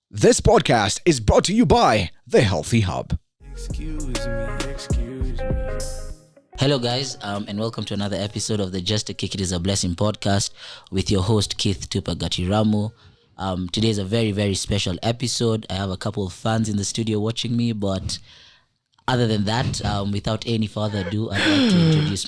This podcast is brought to you by The Healthy Hub. Excuse me. Hello guys, and welcome to another episode of the Just a Kick It Is a Blessing podcast with your host Keith Tupac Gatiramu. Today is a very, very special episode. I have a couple of fans in the studio watching me, but other than that, without any further ado, I'd like to introduce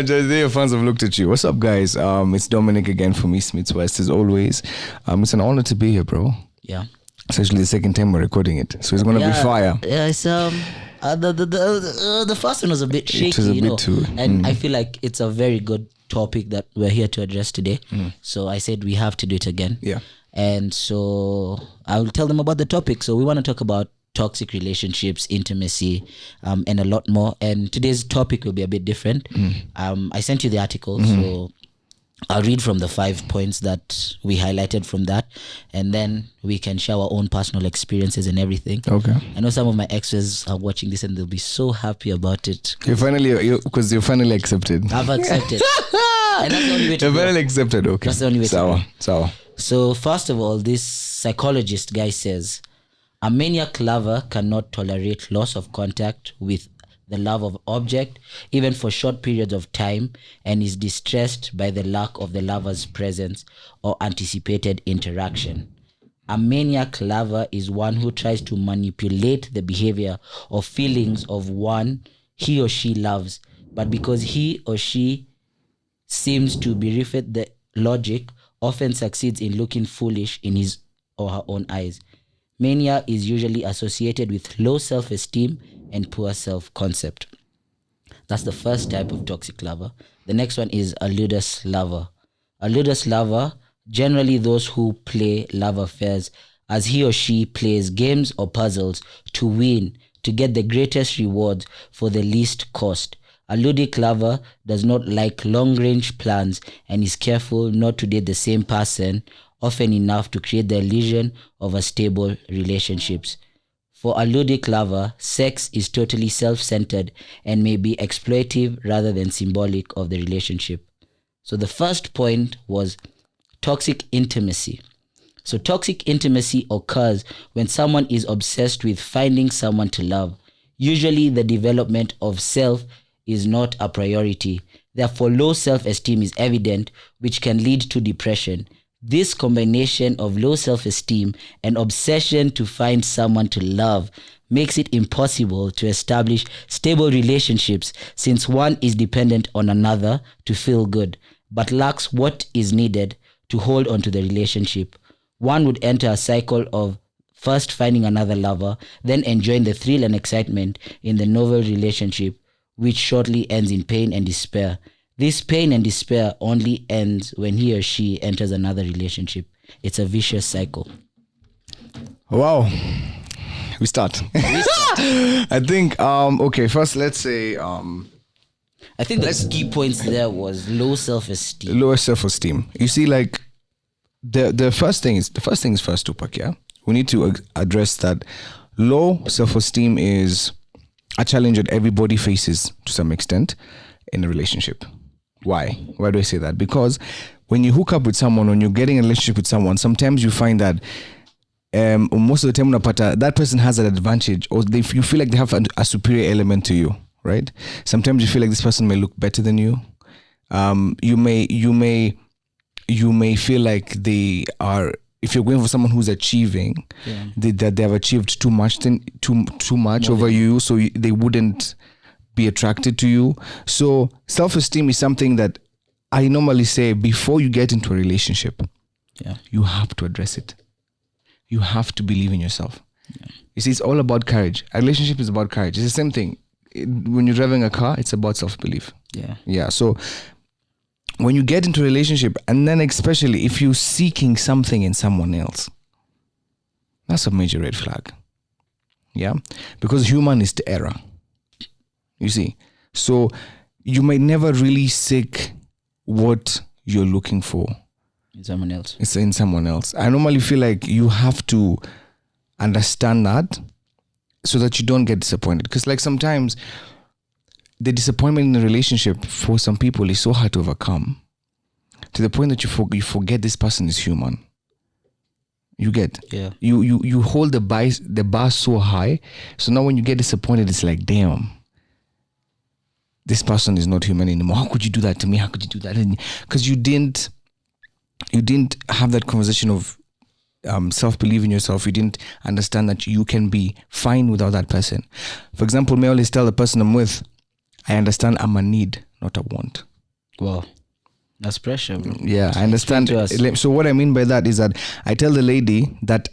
Jose, your fans have looked at you. What's up, guys? It's Dominic again from East Meets West as always. It's an honor to be here, bro. Yeah. It's actually the second time we're recording it, so it's gonna be fire. Yeah, it's the first one was a bit shaky, It was a bit too. And I feel like it's a very good topic that we're here to address today. So I said we have to do it again. Yeah. And so I'll tell them about the topic. So we want to talk about toxic relationships, intimacy, and a lot more. And today's topic will be a bit different. I sent you the article, so I'll read from the 5 points that we highlighted from that, and then we can share our own personal experiences and everything. Okay. I know some of my exes are watching this and they'll be so happy about it. You're finally accepted. I've accepted. And that's the only way to You're go. finally accepted, okay. That's the only way to go. Sour. So first of all, this psychologist guy says, a maniac lover cannot tolerate loss of contact with the love of object, even for short periods of time, and is distressed by the lack of the lover's presence or anticipated interaction. A maniac lover is one who tries to manipulate the behavior or feelings of one he or she loves, but because he or she seems to bereft the logic, often succeeds in looking foolish in his or her own eyes. Mania is usually associated with low self-esteem and poor self-concept. That's the first type of toxic lover. The next one is a ludus lover. A ludus lover, generally those who play love affairs, as he or she plays games or puzzles to win, to get the greatest rewards for the least cost. A ludic lover does not like long-range plans and is careful not to date the same person often enough to create the illusion of a stable relationships. For a ludic lover, sex is totally self-centered and may be exploitive rather than symbolic of the relationship. So the first point was toxic intimacy. So toxic intimacy occurs when someone is obsessed with finding someone to love. Usually the development of self is not a priority. Therefore, low self-esteem is evident, which can lead to depression. This combination of low self-esteem and obsession to find someone to love makes it impossible to establish stable relationships, since one is dependent on another to feel good, but lacks what is needed to hold on to the relationship. One would enter a cycle of first finding another lover, then enjoying the thrill and excitement in the novel relationship, which shortly ends in pain and despair. This pain and despair only ends when he or she enters another relationship. It's a vicious cycle. Wow. We start. I think, okay, first let's say... I think the key points there was low self-esteem. Lower self-esteem. You see, like, the first thing is first, Tupac, yeah? We need to address that low self-esteem is a challenge that everybody faces to some extent in a relationship. Why? Why do I say that? Because when you hook up with someone, when you're getting a relationship with someone, sometimes you find that most of the time that person has an advantage, or you feel like they have a superior element to you, right? Sometimes you feel like this person may look better than you. You may feel like they are. If you're going for someone who's achieving, that they have achieved too much over you, so they wouldn't be attracted to you. So self-esteem is something that I normally say before you get into a relationship, you have to address it. You have to believe in yourself. You see, it's all about courage. A relationship is about courage. It's the same thing. When you're driving a car, it's about self-belief. Yeah. So when you get into a relationship, and then especially if you're seeking something in someone else, that's a major red flag. Yeah, because human is the error. You see, so you might never really seek what you're looking for in someone else. It's in someone else. I normally feel like you have to understand that so that you don't get disappointed. Because like sometimes the disappointment in a relationship for some people is so hard to overcome to the point that you forget this person is human. You get, Yeah. You hold the bar so high, so now when you get disappointed, it's like, damn, this person is not human anymore. How could you do that to me? How could you do that? Because you didn't have that conversation of self-belief in yourself. You didn't understand that you can be fine without that person. For example, may I always tell the person I'm with, I understand I'm a need, not a want. Wow. That's pressure, bro. Yeah, I understand. to us. So what I mean by that is that I tell the lady that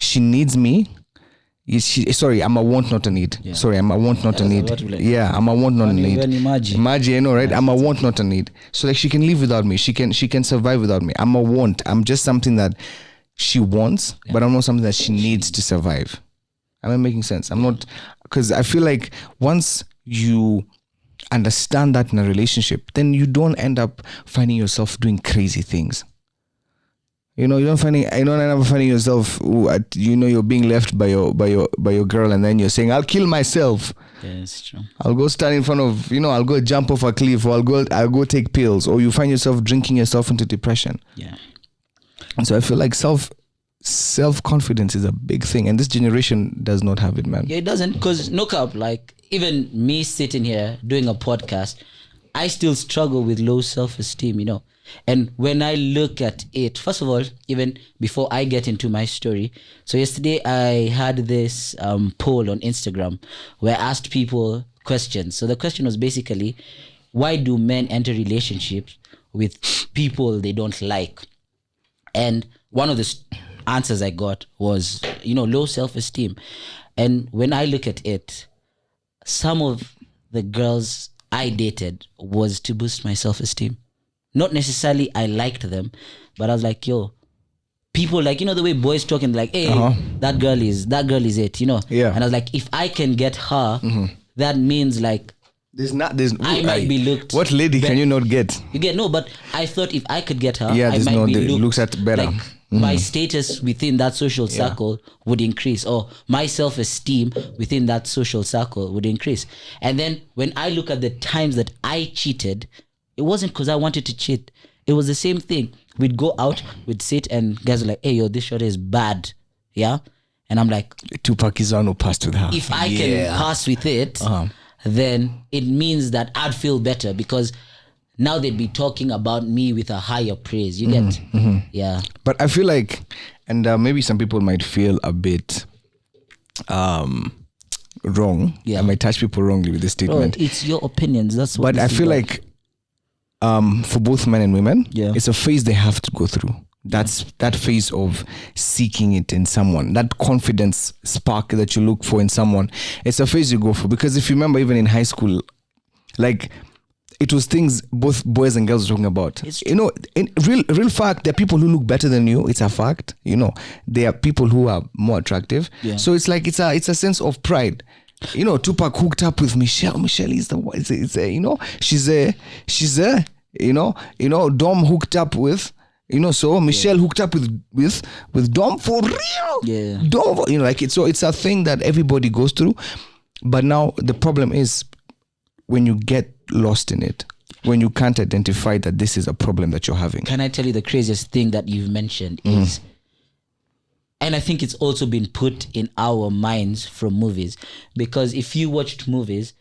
she needs me. I'm a want, not a need. Yeah. Sorry, I'm a want, not a need. what will I- Yeah, I'm a want, not a Can't need. even imagine. Imagine, I know, right? I'm a want, not a need. So like she can live without me. She can survive without me. I'm a want. I'm just something that she wants, but I'm not something that she needs to survive. Am I making sense? I'm not, because I feel like once you understand that in a relationship, then you don't end up finding yourself doing crazy things. You don't end up finding yourself, you're being left by your girl, and then you're saying, I'll kill myself. Yeah, it's true. I'll go stand in front of, I'll go jump off a cliff, or I'll go take pills, or you find yourself drinking yourself into depression. Yeah. And so I feel like self-confidence is a big thing, and this generation does not have it, man. Yeah, it doesn't, because no cap, like even me sitting here doing a podcast, I still struggle with low self-esteem, And when I look at it, first of all, even before I get into my story, so yesterday I had this poll on Instagram where I asked people questions. So the question was basically, why do men enter relationships with people they don't like? And one of the answers I got was, low self-esteem. And when I look at it, some of the girls I dated was to boost my self-esteem. Not necessarily I liked them, but I was like, yo, people like, the way boys talking, like, hey, that girl is it, Yeah. And I was like, if I can get her, that means like, I might be looked. What lady can you not get? You get no, but I thought if I could get her, Yeah, I might be looked, looks at better. Like my status within that social circle would increase, or my self-esteem within that social circle would increase. And then when I look at the times that I cheated, it wasn't because I wanted to cheat. It was the same thing. We'd go out, we'd sit, and guys were like, hey, yo, this shot is bad. Yeah? And I'm like, Tupac is one who passed with her. if I can pass with it, then it means that I'd feel better, because now they'd be talking about me with a higher praise. You get? Yeah. But I feel like, and maybe some people might feel a bit wrong. Yeah. I might touch people wrongly with this Bro, statement. it's your opinions. That's what. But I feel like for both men and women, it's a phase they have to go through. That's that phase of seeking it in someone, that confidence spark that you look for in someone. It's a phase you go for, because if you remember, even in high school, like it was things both boys and girls were talking about. In real fact, there are people who look better than you. It's a fact. There are people who are more attractive. Yeah. So it's like it's a sense of pride. Tupac hooked up with Michelle. Michelle is she's a Dom hooked up with. So Michelle hooked up with Dom for real. Yeah. Dom, so it's a thing that everybody goes through. But now the problem is when you get lost in it, when you can't identify that this is a problem that you're having. Can I tell you the craziest thing that you've mentioned is, and I think it's also been put in our minds from movies, because if you watched movies,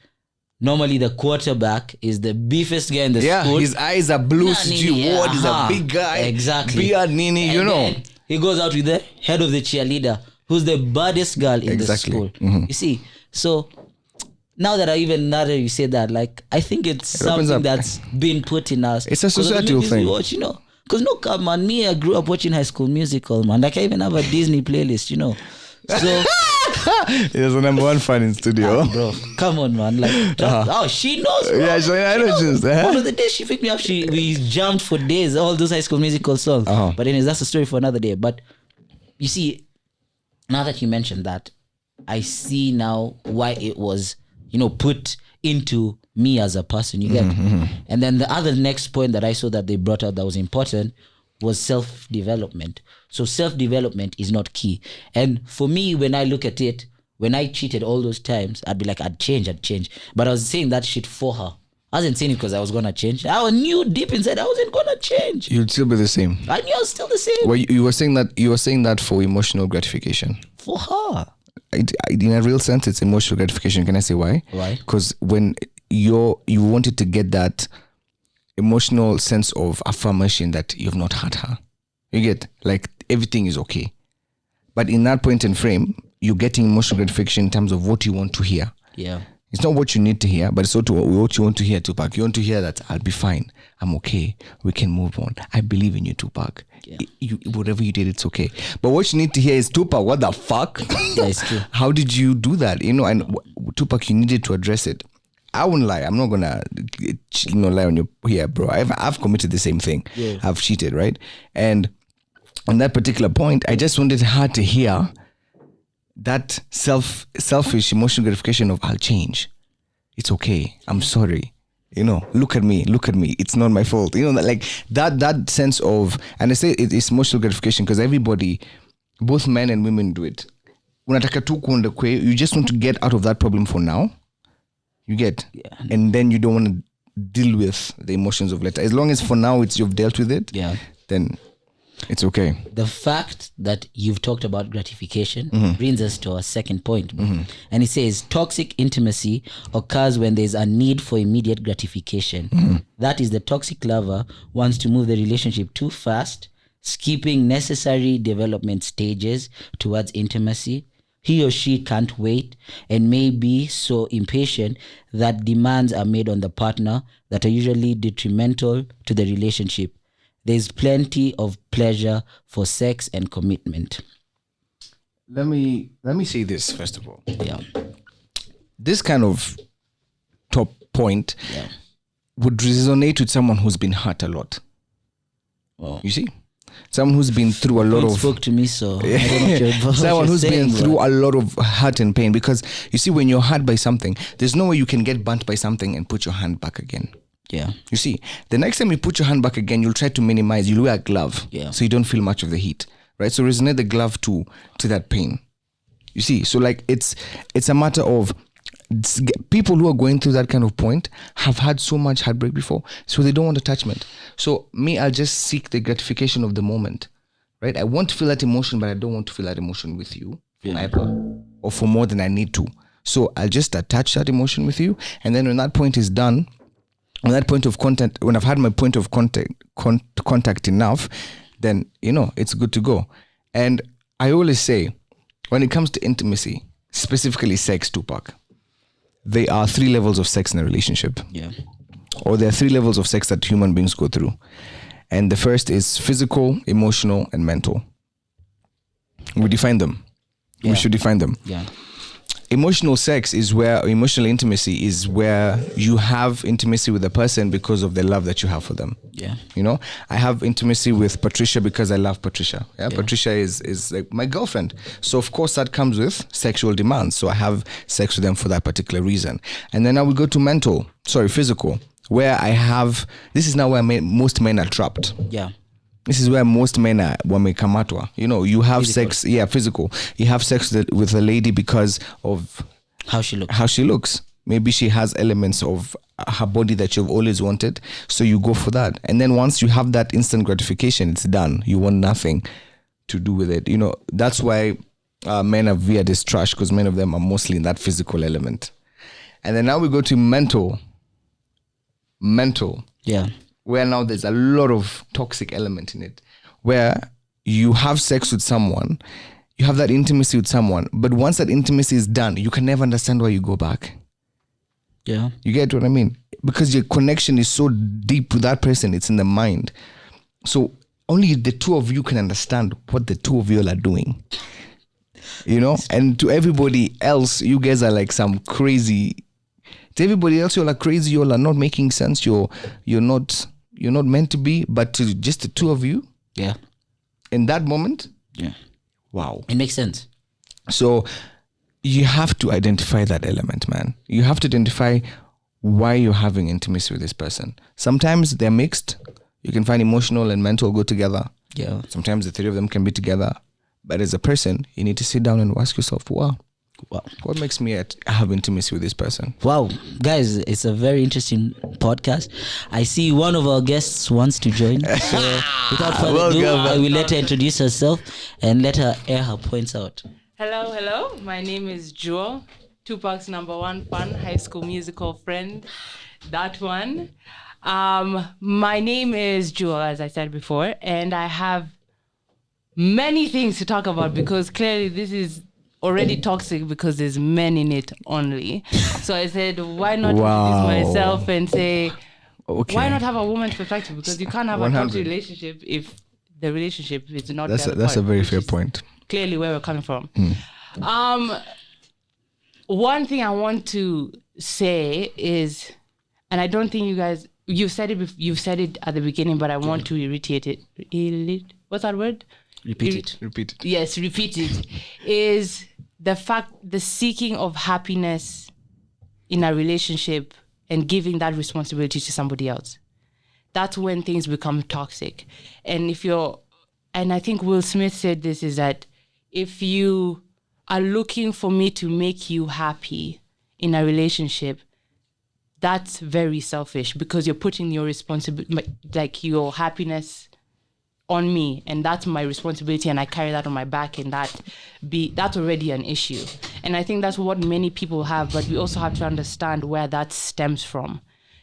normally the quarterback is the beefest guy in the school. His eyes are blue. Ward is a big guy. Exactly. Beard, Nini, And then he goes out with the head of the cheerleader, who's the baddest girl in the school. You see, so now that you say that, like, I think it's something that's been put in us. It's a societal thing. Watch, because no, come man, me, I grew up watching High School Musical, man. Like, I even have a Disney playlist, So there's a number one fan in studio. bro, come on, man. Like, she knows, bro. Yeah, I know just. One of the days she picked me up, we jammed for days, all those High School Musical songs. But anyways, that's a story for another day. But you see, now that you mentioned that, I see now why it was, put into me as a person, you get. And then the other next point that I saw that they brought out that was important was self-development. So self-development is not key. And for me, when I look at it, when I cheated all those times, I'd be like, I'd change. But I was saying that shit for her. I wasn't saying it because I was gonna change. I knew deep inside I wasn't gonna change. You'd still be the same. I knew I was still the same. Well, you were saying that for emotional gratification. For her. In a real sense, it's emotional gratification. Can I say why? Why? Because when you wanted to get that emotional sense of affirmation that you've not had her, you get like everything is okay. But in that point in frame, you're getting emotional gratification in terms of what you want to hear. Yeah. It's not what you need to hear, but it's what you want to hear, Tupac. You want to hear that I'll be fine. I'm okay. We can move on. I believe in you, Tupac. Yeah. Whatever you did, it's okay. But what you need to hear is, Tupac, what the fuck? Yeah, it's true. How did you do that? And Tupac, you needed to address it. I won't lie. I'm not gonna, lie on you here, bro. I've committed the same thing. Yeah. I've cheated, right? And on that particular point, I just wanted her to hear that selfish emotional gratification of I'll change. It's okay. I'm sorry. Look at me. It's not my fault. Like that sense of, and I say it's emotional gratification because everybody, both men and women do it. You just want to get out of that problem for now. You get, and then you don't want to deal with the emotions of later. As long as for now you've dealt with it, then it's okay. The fact that you've talked about gratification brings us to our second point. And it says toxic intimacy occurs when there's a need for immediate gratification. That is, the toxic lover wants to move the relationship too fast, skipping necessary development stages towards intimacy. He or she can't wait and may be so impatient that demands are made on the partner that are usually detrimental to the relationship. There's plenty of pleasure for sex and commitment. Let me say this first of all. Yeah. This kind of top point would resonate with someone who's been hurt a lot. Wow. You see? Someone who's been through a lot of... spoke to me, so I don't know what you're someone who's saying, been through a lot of hurt and pain, because you see, when you're hurt by something, there's no way you can get burnt by something and put your hand back again. Yeah. You see, the next time you put your hand back again, you'll try to minimize. You'll wear a glove, so you don't feel much of the heat, right? So resonate the glove to that pain. You see, so like it's a matter of people who are going through that kind of point have had so much heartbreak before, so they don't want attachment. So me, I'll just seek the gratification of the moment, right? I want to feel that emotion, but I don't want to feel that emotion with you or for more than I need to. So I'll just attach that emotion with you, and then when that point is done, on that point of contact, when I've had my point of contact enough, then it's good to go. And I always say, when it comes to intimacy, specifically sex, Tupac, there are 3 levels of sex in a relationship. Yeah. Or there are 3 levels of sex that human beings go through. And the first is physical, emotional, and mental. We define them. Yeah. We should define them. Yeah. Emotional sex is where, emotional intimacy is where you have intimacy with a person because of the love that you have for them. Yeah. I have intimacy with Patricia because I love Patricia. Yeah. Patricia is like my girlfriend. So of course that comes with sexual demands. So I have sex with them for that particular reason. And then I will go to physical, where I have, this is now where most men are trapped. Yeah. This is where most men are wamekamatwa. You have sex, physical. You have sex with a lady because of how she looks. Maybe she has elements of her body that you've always wanted, so you go for that. And then once you have that instant gratification, it's done. You want nothing to do with it. That's why men are viewed as trash, because many of them are mostly in that physical element. And then now we go to mental. Yeah. Where now there's a lot of toxic element in it, where you have sex with someone, you have that intimacy with someone, but once that intimacy is done, you can never understand why you go back. Yeah. You get what I mean? Because your connection is so deep with that person, it's in the mind. So only the two of you can understand what the two of you are doing. And to everybody else, you guys are like some crazy. To everybody else, you're like crazy. You're like not making sense. You're not meant to be. But to just the two of you, in that moment, wow, it makes sense. So you have to identify that element, man. You have to identify why you're having intimacy with this person. Sometimes they're mixed. You can find emotional and mental go together. Yeah. Sometimes the 3 of them can be together. But as a person, you need to sit down and ask yourself, wow, Wow. What makes me have intimacy with this person? Wow, guys, it's a very interesting podcast. I see one of our guests wants to join. So without further ado, I will let her introduce herself and let her air her points out. Hello. My name is Jewel, Tupac's number one fan, High School Musical friend. That one. My name is Jewel, as I said before, and I have many things to talk about because clearly this is already toxic because there's men in it only. So I said, why not introduce myself and say, why not have a woman's perspective? Because you can't have 100. A toxic relationship if the relationship is not. That's a very fair point. Clearly, where we're coming from. One thing I want to say is, and I don't think you guys, you've said it at the beginning, but I want to reiterate it. What's that word? Repeat it. Yes, repeat it. Is the seeking of happiness in a relationship and giving that responsibility to somebody else. That's when things become toxic. And I think Will Smith said this, is that if you are looking for me to make you happy in a relationship, that's very selfish because you're putting your responsibility, like your happiness, on me, and that's my responsibility, and I carry that on my back, and that's already an issue. And I think that's what many people have, but we also have to understand where that stems from.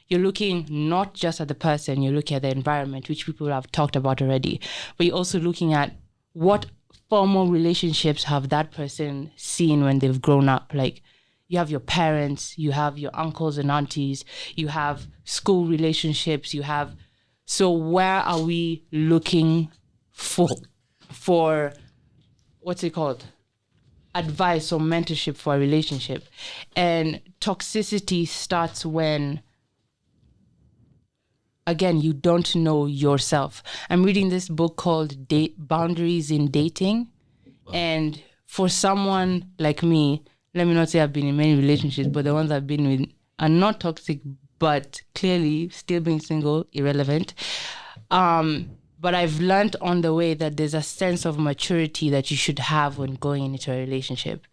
You're looking not just at the person, you're looking at the environment, which people have talked about already, but you're also looking at what formal relationships have that person seen when they've grown up. Like, you have your parents, you have your uncles and aunties, you have school relationships, so where are we looking for what's it called? Advice or mentorship for a relationship? And toxicity starts when, again, you don't know yourself. I'm reading this book called Boundaries in Dating. Wow. And for someone like me, let me not say I've been in many relationships, but the ones I've been with are not toxic, but clearly still being single, irrelevant. But I've learned on the way that there's a sense of maturity that you should have when going into a relationship.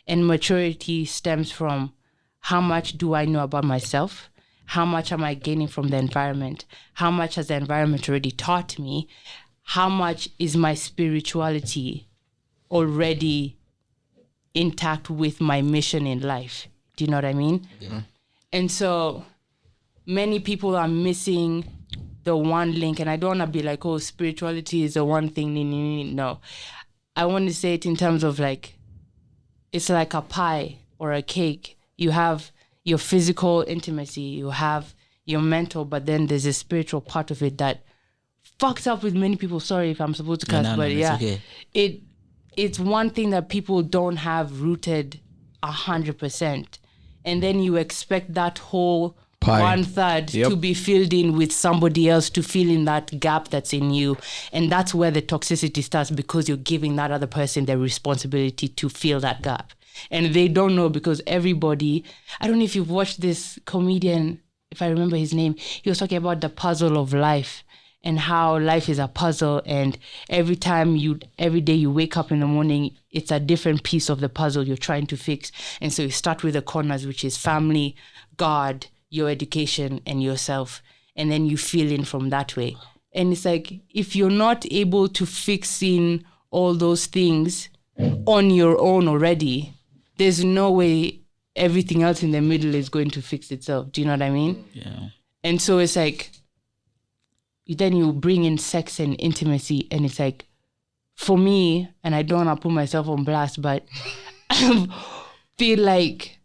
And maturity stems from, how much do I know about myself? How much am I gaining from the environment? How much has the environment already taught me? How much is my spirituality already intact with my mission in life? Do you know what I mean? Yeah. And so many people are missing the one link, and I don't want to be like, oh, spirituality is the one thing. No, I want to say it in terms of like, it's like a pie or a cake. You have your physical intimacy, you have your mental, but then there's a spiritual part of it that fucks up with many people. Sorry if I'm supposed to cuss, but yeah, okay. It's one thing that people don't have rooted 100%, and then you expect that whole pie. 1/3 to be filled in with somebody else to fill in that gap that's in you. And that's where the toxicity starts, because you're giving that other person the responsibility to fill that gap. And they don't know, because everybody, I don't know if you've watched this comedian, if I remember his name, he was talking about the puzzle of life and how life is a puzzle, and every day you wake up in the morning, it's a different piece of the puzzle you're trying to fix. And so you start with the corners, which is family, God, your education, and yourself, and then you fill in from that way. And it's like, if you're not able to fix in all those things on your own already, there's no way everything else in the middle is going to fix itself. Do you know what I mean? Yeah. And so it's like, then you bring in sex and intimacy, and it's like, for me, and I don't want to put myself on blast, but I feel like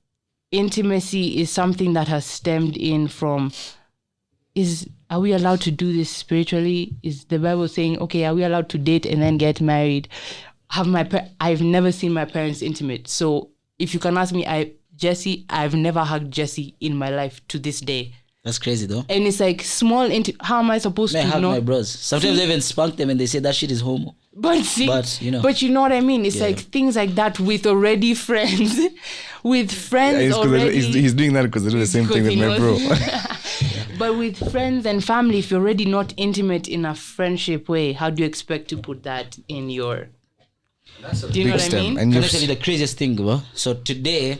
intimacy is something that has stemmed in from, are we allowed to do this spiritually? Is the Bible saying, okay, are we allowed to date and then get married? I've never seen my parents intimate. So if you can ask me, I've never hugged Jesse in my life to this day. That's crazy though. And it's like, how am I supposed to hug know? My bros. Sometimes I even spunk them and they say that shit is homo. But you know what I mean? It's like things like that with already friends. With friends already. He's doing that because they do the same thing with my bro. But with friends and family, if you're already not intimate in a friendship way, how do you expect to put that in your Do you know Big what I step. mean? And Can I you've tell you the craziest thing, bro? So today,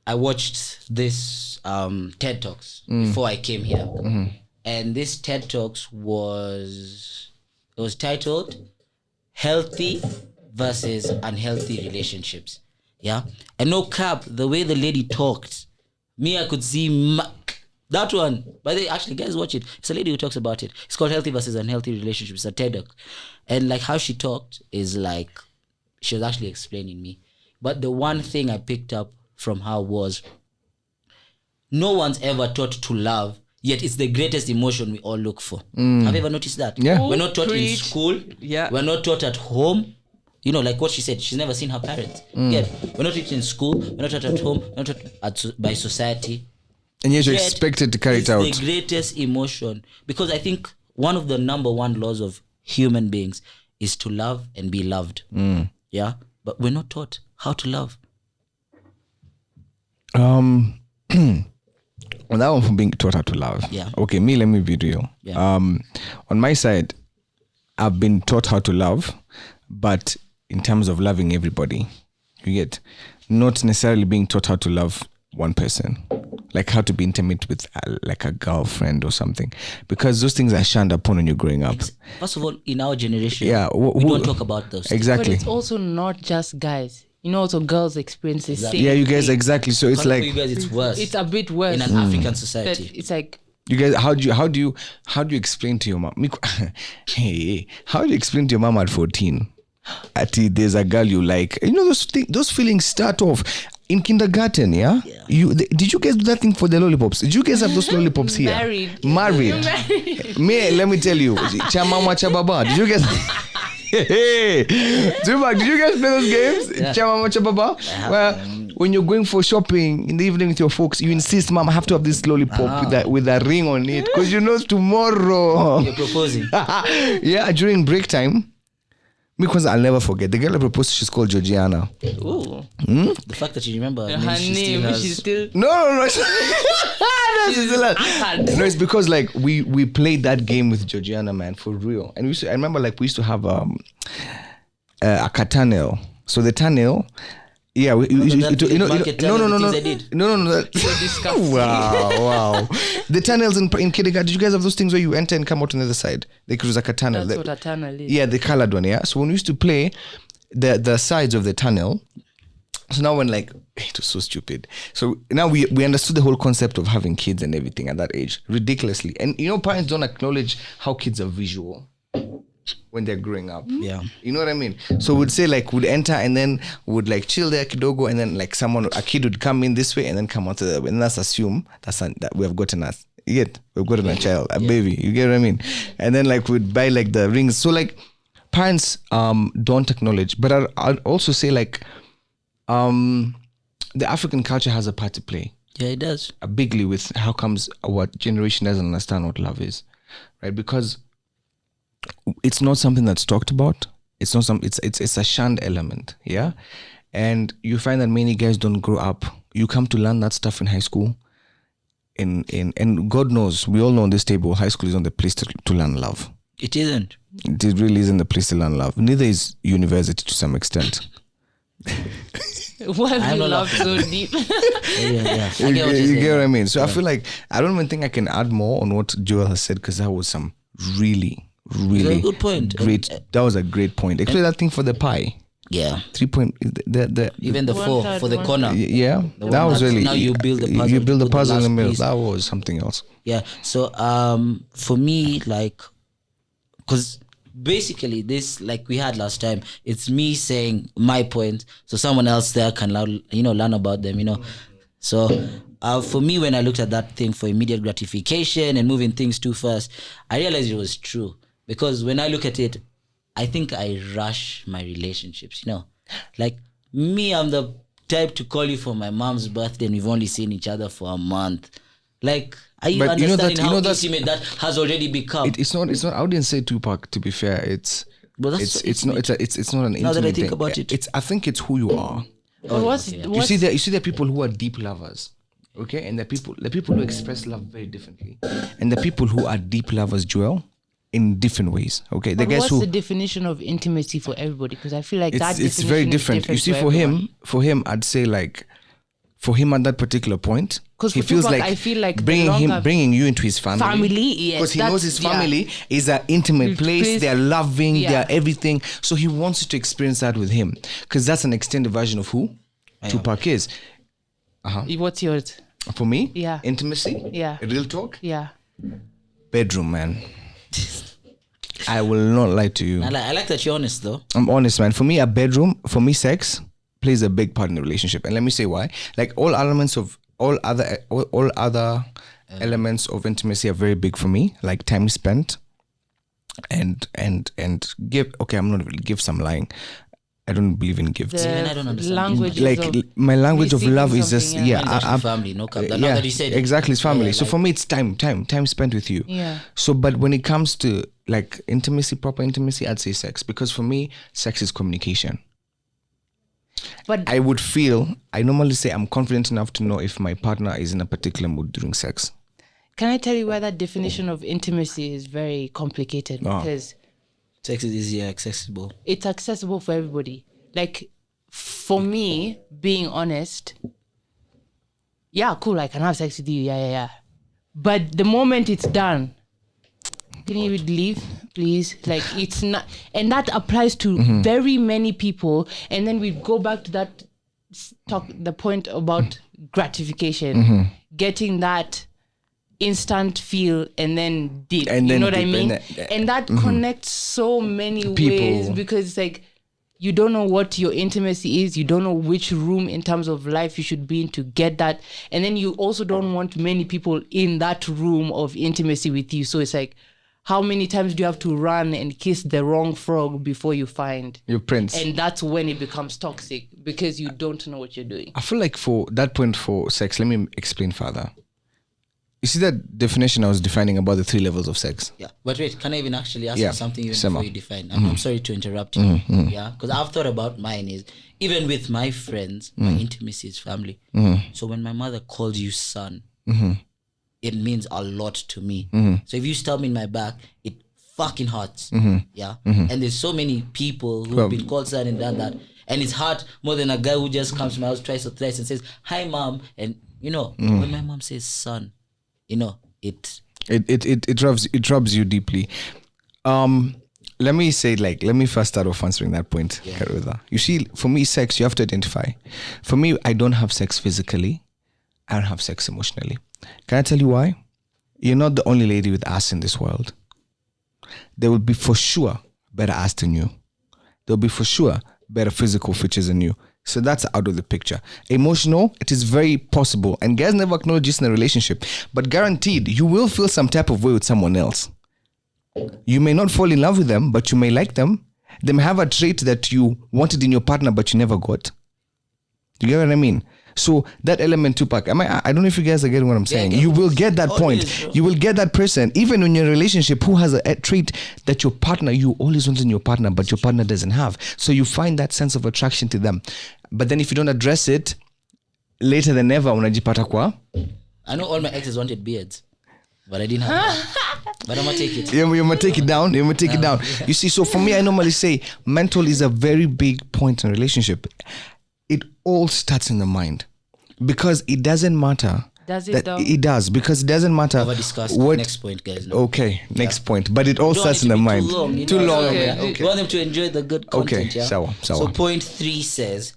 I watched this TED Talks before I came here, and this TED Talks was titled "Healthy versus Unhealthy Relationships." Yeah, and no cap, the way the lady talked, me I could see that one. But they actually, guys, watch it. It's a lady who talks about it. It's called "Healthy versus Unhealthy Relationships." It's a TED Talk, and like how she talked is like she was actually explaining me. But the one thing I picked up from her was no one's ever taught to love, yet it's the greatest emotion we all look for. Have you ever noticed that? Yeah. We're not taught in Preach. school. Yeah. We're not taught at home. You know, like what she said, she's never seen her parents. Yeah. We're not taught in school. We're not taught at home. We're not taught by society. and yet you're Yet, expected to carry it it's out. the greatest emotion, because I think one of the number one laws of human beings is to love and be loved. Yeah, but we're not taught how to love. On that one for being taught how to love. Yeah. Okay, let me be real. Yeah. On my side, I've been taught how to love, but in terms of loving everybody, you get, not necessarily being taught how to love one person, like how to be intimate with like a girlfriend or something, because those things are shunned upon when you're growing up. First of all, in our generation, Yeah, we don't talk about those things. But Exactly. it's also not just guys. You know, also girls experience the same. Yeah, you guys thing. exactly. So it's But like for you guys, it's worse. It's a bit worse. in an African But society. it's like, you guys. How do you explain to your mom? Hey, how do you explain to your mom at 14? There's a girl you like. You know those feelings start off in kindergarten. Yeah. Did you guys do that thing for the lollipops? Did you guys have those lollipops here? Married. Me, let me tell you, cha mama cha baba. Did you guys? Hey, Tupac, did you guys play those games? Cha mama cha baba. Well, when you're going for shopping in the evening with your folks, you insist, Mom, I have to have this lollipop with a ring on it, because you know tomorrow. You're proposing. Yeah, during break time. Because I'll never forget. The girl I proposed to, she's called Georgiana. Ooh. The fact that you remember her her name, she name, still has... she's still. No. No, she's still no, it's because like we played that game with Georgiana, man, for real. And I remember like we used to have a tunnel. So the tunnel, yeah, no. Wow. The tunnels in kindergarten. Did you guys have those things where you enter and come out on the other side? Like it was like a tunnel. That's what a tunnel is. Yeah, the colored one. Yeah. So when we used to play, the sides of the tunnel. So now when like it was so stupid. So now we understood the whole concept of having kids and everything at that age ridiculously. And you know, parents don't acknowledge how kids are visual when they're growing up. Yeah. You know what I mean? So we'd say like we'd enter and then would like chill there kidogo, and then like a kid would come in this way and then come out to the other way. And let's assume that we have gotten us. You get, we've gotten a child, a baby. You get what I mean? And then like we'd buy like the rings. So like parents don't acknowledge. But I'd also say like the African culture has a part to play. Yeah, it does. Bigly with how comes our generation doesn't understand what love is, right? Because it's not something that's talked about. It's not it's a shunned element, yeah. And you find that many guys don't grow up. You come to learn that stuff in high school. And God knows, we all know on this table, high school is not the place to learn love. It isn't. It really isn't the place to learn love. Neither is university to some extent. Why have I'm you not love laughing. so deep? Yeah. I You get what you're saying. get what I mean? So I feel like I don't even think I can add more on what Joel has said, because that was some really a good point. Great. That was a great point. Explain that thing for the pie. Yeah. 3 point. Even the One four third, for the one corner. Yeah, The that one was that's- really. now you build the puzzle, You build the put the puzzle in the last middle. piece. That was something else. Yeah. So for me, like, because basically this, like we had last time, it's me saying my point, so someone else there can learn about them. So for me, when I looked at that thing for immediate gratification and moving things too fast, I realized it was true, because when I look at it, I think I rush my relationships. Like me, I'm the type to call you for my mom's birthday and we've only seen each other for a month. Like, are you But you know understanding that- you how know that- intimate that has already become? It's not. I wouldn't say Tupac. To be fair, it's. But that's so It's not. It's not an. Now that I intimate think thing. about it. I think it's who you are. But what's You see, there are people who are deep lovers, okay, and the people who express love very differently, and the people who are deep lovers, Joel, in different ways. Okay, the But guys what's who the definition of intimacy for everybody? Because I feel like that it's very different. You see, for him, I'd say like, for him at that particular point, 'Cause he for feels Tupac, like I feel like bringing you into his family. Yes, Because he knows his family is an intimate place. They're loving. Yeah. They're everything. So he wants you to experience that with him, because that's an extended version of who Tupac is. What's yours? For me, Yeah. intimacy. Yeah. Real talk. Yeah. Bedroom, man. I will not lie to you. I like that you're honest though. I'm honest, man. For me, a bedroom, for me, sex plays a big part in the relationship, and let me say why. Like all other elements of intimacy are very big for me. Like time spent, and give. Okay, I'm not really gifts. I'm lying. I don't believe in gifts. Even I don't understand. Like my language of love is just I'm family, no cap. Now that you said it. exactly, it's family. Yeah, so like- for me, it's time spent with you. Yeah. So, but when it comes to like intimacy, proper intimacy, I'd say sex, because for me, sex is communication. But I normally say I'm confident enough to know if my partner is in a particular mood during sex. can I tell you why that definition of intimacy is very complicated? Because Sex is easier, accessible. it's accessible for everybody. Like, for me, being honest, yeah, cool, I can have sex with you, yeah. But the moment it's done, can you leave, please? Like, it's not, and that applies to very many people. And then we go back to that the point about gratification, getting that instant feel and then deep. And you then know what I deep, mean? and And that connects so many People. ways, because it's like, you don't know what your intimacy is. You don't know which room in terms of life you should be in to get that. And then you also don't want many people in that room of intimacy with you. So it's like, how many times do you have to run and kiss the wrong frog before you find Your prince. And that's when it becomes toxic, because you don't know what you're doing. I feel like for that point for sex, let me explain further. You see that definition I was defining about the 3 levels of sex? Yeah, but wait, can I even actually ask Yeah, you something even Sema. before you define? I'm sorry to interrupt you. Yeah, because I've thought about mine is, even with my friends, my intimacy is family. So when my mother calls you son, it means a lot to me. So if you stab me in my back, it fucking hurts. Yeah, and there's so many people who've been called son and done that, and it's hard more than a guy who just comes to my house twice or thrice and says, "Hi, mom," and when my mom says son, it rubs you deeply. Let me say, let me first start off answering that point, Karwitha. You see, for me, sex, you have to identify. For me, I don't have sex physically. I don't have sex emotionally. Can I tell you why? You're not the only lady with ass in this world. There will be for sure better ass than you. There'll be for sure better physical features than you. So that's out of the picture. Emotional, it is very possible. And guys never acknowledge this in a relationship. But guaranteed, you will feel some type of way with someone else. You may not fall in love with them, but you may like them. They may have a trait that you wanted in your partner, but you never got. You get what I mean? So that element, Tupac, I don't know if you guys are getting what I'm saying. You will get that point. You will get that person, even when you're in a relationship, who has a trait that your partner, you always want in your partner, but your partner doesn't have. So you find that sense of attraction to them. But then if you don't address it, later than ever, unajipata kwa. I know all my exes wanted beards, but I didn't have one. But I'm gonna take it. You're gonna take it down. You're gonna take it down. You see, so for me, I normally say mental is a very big point in a relationship. It all starts in the mind, because it doesn't matter. Does it though? It does, because it doesn't matter. Over discussed. What, Next point, guys. No. Okay, next point. But it all Don't starts want in it the to be mind. Too long. Okay. You want them to enjoy the good content. Okay, Yeah? sawa. So point 3 says,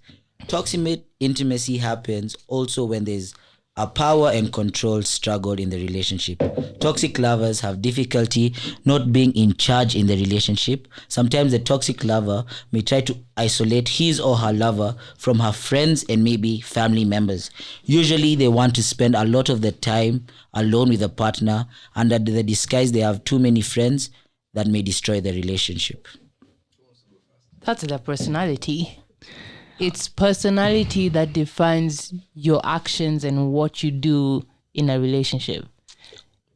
toxic intimacy happens also when there's a power and control struggle in the relationship. Toxic lovers have difficulty not being in charge in the relationship. Sometimes the toxic lover may try to isolate his or her lover from her friends and maybe family members. Usually they want to spend a lot of the time alone with a partner, under the disguise they have too many friends that may destroy the relationship. That's their personality. It's personality that defines your actions and what you do in a relationship.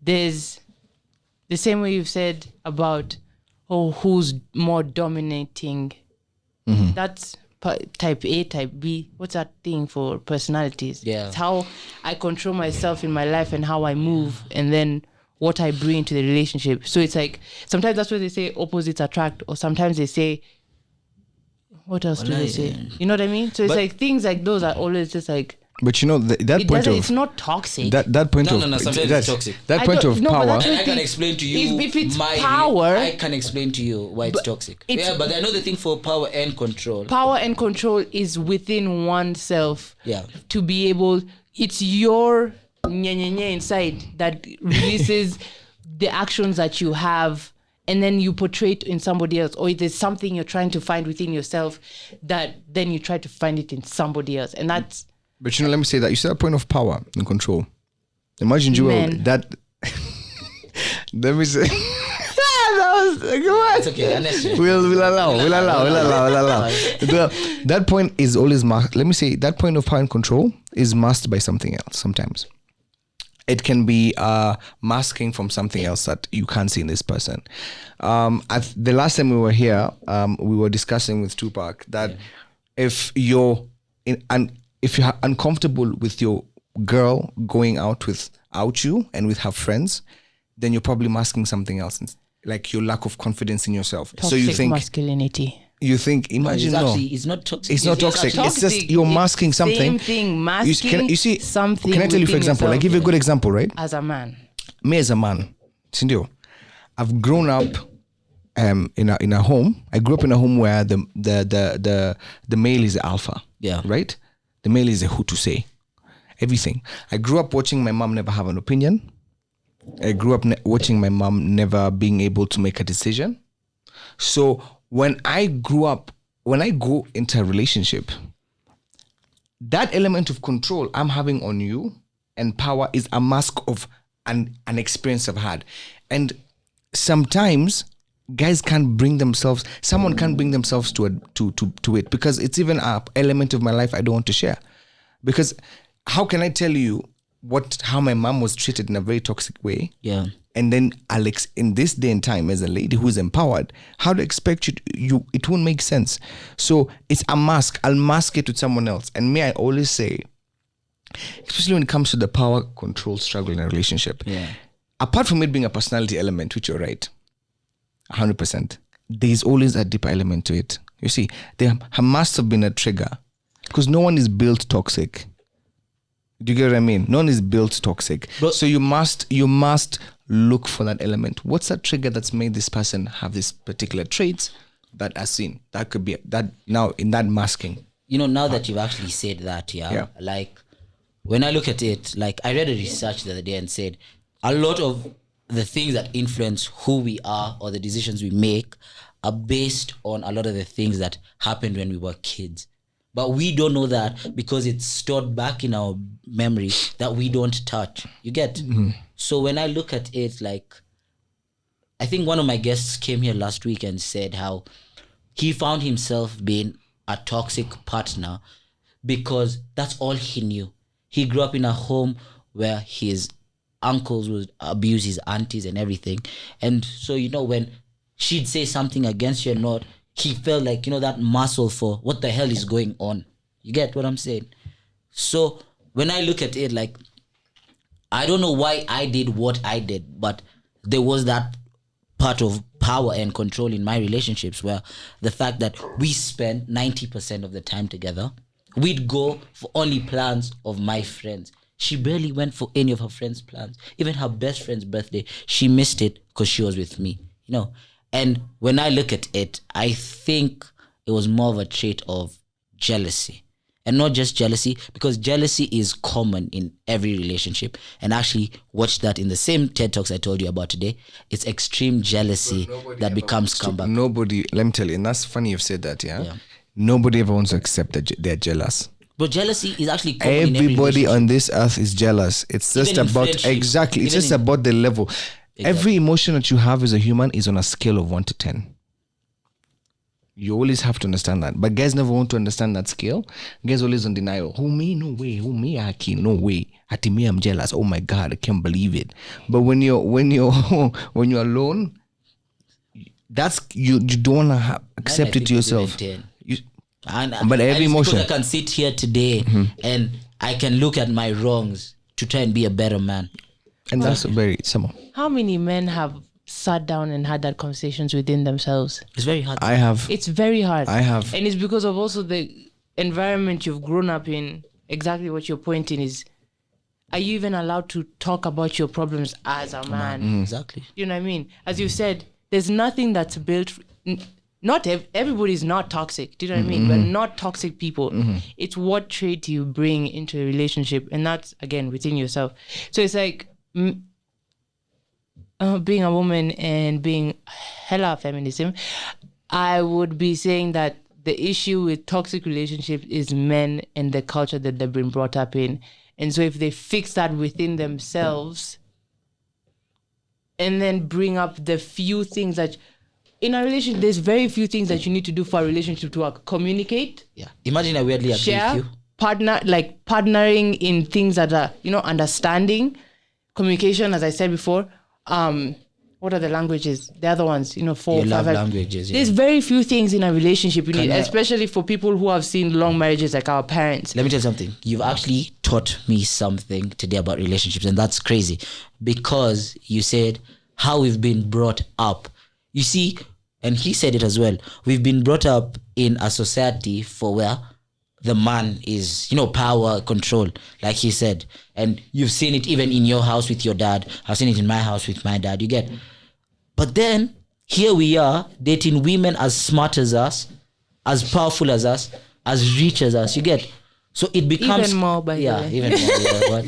There's the same way you've said about who's more dominating. That's type A, type B. What's that thing for personalities? Yeah. It's how I control myself in my life and how I move, and then what I bring to the relationship. So it's like sometimes that's what they say opposites attract, or sometimes they say, what else do they say? You know what I mean? So it's like things like those are always just like. But you know that point of it's not toxic. That point of sometimes it's toxic. That point of no, but power. that's And I can explain to you if it's power. I can explain to you why it's toxic. But I know the thing for power and control. Power and control is within oneself. Yeah. To be able, it's your inside that releases the actions that you have, and then you portray it in somebody else, or there's something you're trying to find within yourself that then you try to find it in somebody else, and that's. But you know, let me say that you said a point of power and control. Imagine Joel that. Let me say. It's okay. We'll allow. That point is always masked. Let me say that point of power and control is masked by something else. Sometimes it can be masking from something else that you can't see in this person. At the last time we were here, we were discussing with Tupac that if you're uncomfortable with your girl going out without you and with her friends, then you're probably masking something else, like your lack of confidence in yourself. Toxic so you think masculinity. You think, imagine it's not toxic. It's not toxic. It's just you're masking something. Same thing, masking you see, something. Can I tell you, for example, I give you a good example, right? As a man. Me as a man, Sindio, I've grown up in a home. I grew up in a home where the male is the alpha. Yeah. Right? The male is the who to say. Everything. I grew up watching my mom never have an opinion. I grew up watching my mom never being able to make a decision. So when I go into a relationship, that element of control I'm having on you and power is a mask of an experience I've had. And sometimes guys someone can't bring themselves to it, because it's even an element of my life I don't want to share. Because how can I tell you how my mom was treated in a very toxic way? Yeah. And then Alex, in this day and time, as a lady who's empowered, how to expect you it won't make sense. So it's a mask. I'll mask it with someone else. And me, I always say, especially when it comes to the power control struggle in a relationship, apart from it being a personality element, which you're right, 100%, there's always a deeper element to it. You see, there must have been a trigger, because no one is built toxic. Do you get what I mean? No one is built toxic. But, so you must look for that element. What's that trigger that's made this person have this particular traits that are seen? That could be that now in that masking. You know, now that you've actually said that, like when I look at it, like I read a research the other day and said a lot of the things that influence who we are or the decisions we make are based on a lot of the things that happened when we were kids. But we don't know that because it's stored back in our memory that we don't touch. You get? Mm-hmm. So when I look at it, like, I think one of my guests came here last week and said how he found himself being a toxic partner because that's all he knew. He grew up in a home where his uncles would abuse his aunties and everything. And so, you know, when she'd say something against you or not, he felt like, you know, that muscle for what the hell is going on. You get what I'm saying? So when I look at it, like, I don't know why I did what I did, but there was that part of power and control in my relationships where the fact that we spend 90% of the time together, we'd go for only plans of my friends. She barely went for any of her friends' plans. Even her best friend's birthday, she missed it because she was with me, you know. And when I look at it, I think it was more of a trait of jealousy. And not just jealousy, because jealousy is common in every relationship. And actually watch that in the same TED Talks I told you about today. It's extreme jealousy that becomes comeback. Nobody, let me tell you, and that's funny you've said that, yeah? Nobody ever wants to accept that they're jealous. But jealousy is actually common everybody on this earth is jealous. It's just about, exactly, it's just about the level. Exactly. Every emotion that you have as a human is on a scale of 1 to 10. You always have to understand that. But guys never want to understand that scale. Guys always on denial. Who me? No way. Who me? Aki? No way. Ati me, I'm jealous. Oh my God, I can't believe it. But when you're alone, that's you don't want to accept it to yourself. But every emotion. Because I can sit here today and I can look at my wrongs to try and be a better man. And that's very similar. How many men have sat down and had that conversations within themselves? It's very hard. I have. It's very hard. I have. And it's because of also the environment you've grown up in. Exactly what you're pointing is, are you even allowed to talk about your problems as a man? Exactly. You know what I mean? As you said, there's nothing that's built. Not everybody's not toxic. Do you know what I mean? We're not toxic people. It's what trait you bring into a relationship, and that's again within yourself. So it's like being a woman and being hella feminism. I would be saying that the issue with toxic relationships is men and the culture that they've been brought up in. And so if they fix that within themselves and then bring up the few things that in a relationship, there's very few things that you need to do for a relationship to work. Communicate. Yeah. Imagine I weirdly agree Share. with you. Partnering in things that are, understanding. Communication, as I said before. What are the languages? The other ones, 4, You 5, love 5. languages. There's very few things in a relationship you need, especially for people who have seen long marriages like our parents. Let me tell you something. You've actually taught me something today about relationships, and that's crazy because you said how we've been brought up. You see, and he said it as well. We've been brought up in a society for where the man is, power, control, like he said. And you've seen it even in your house with your dad. I've seen it in my house with my dad. You get. But then here we are dating women as smart as us, as powerful as us, as rich as us. You get. So it becomes Even more, by the way. even more. Yeah, but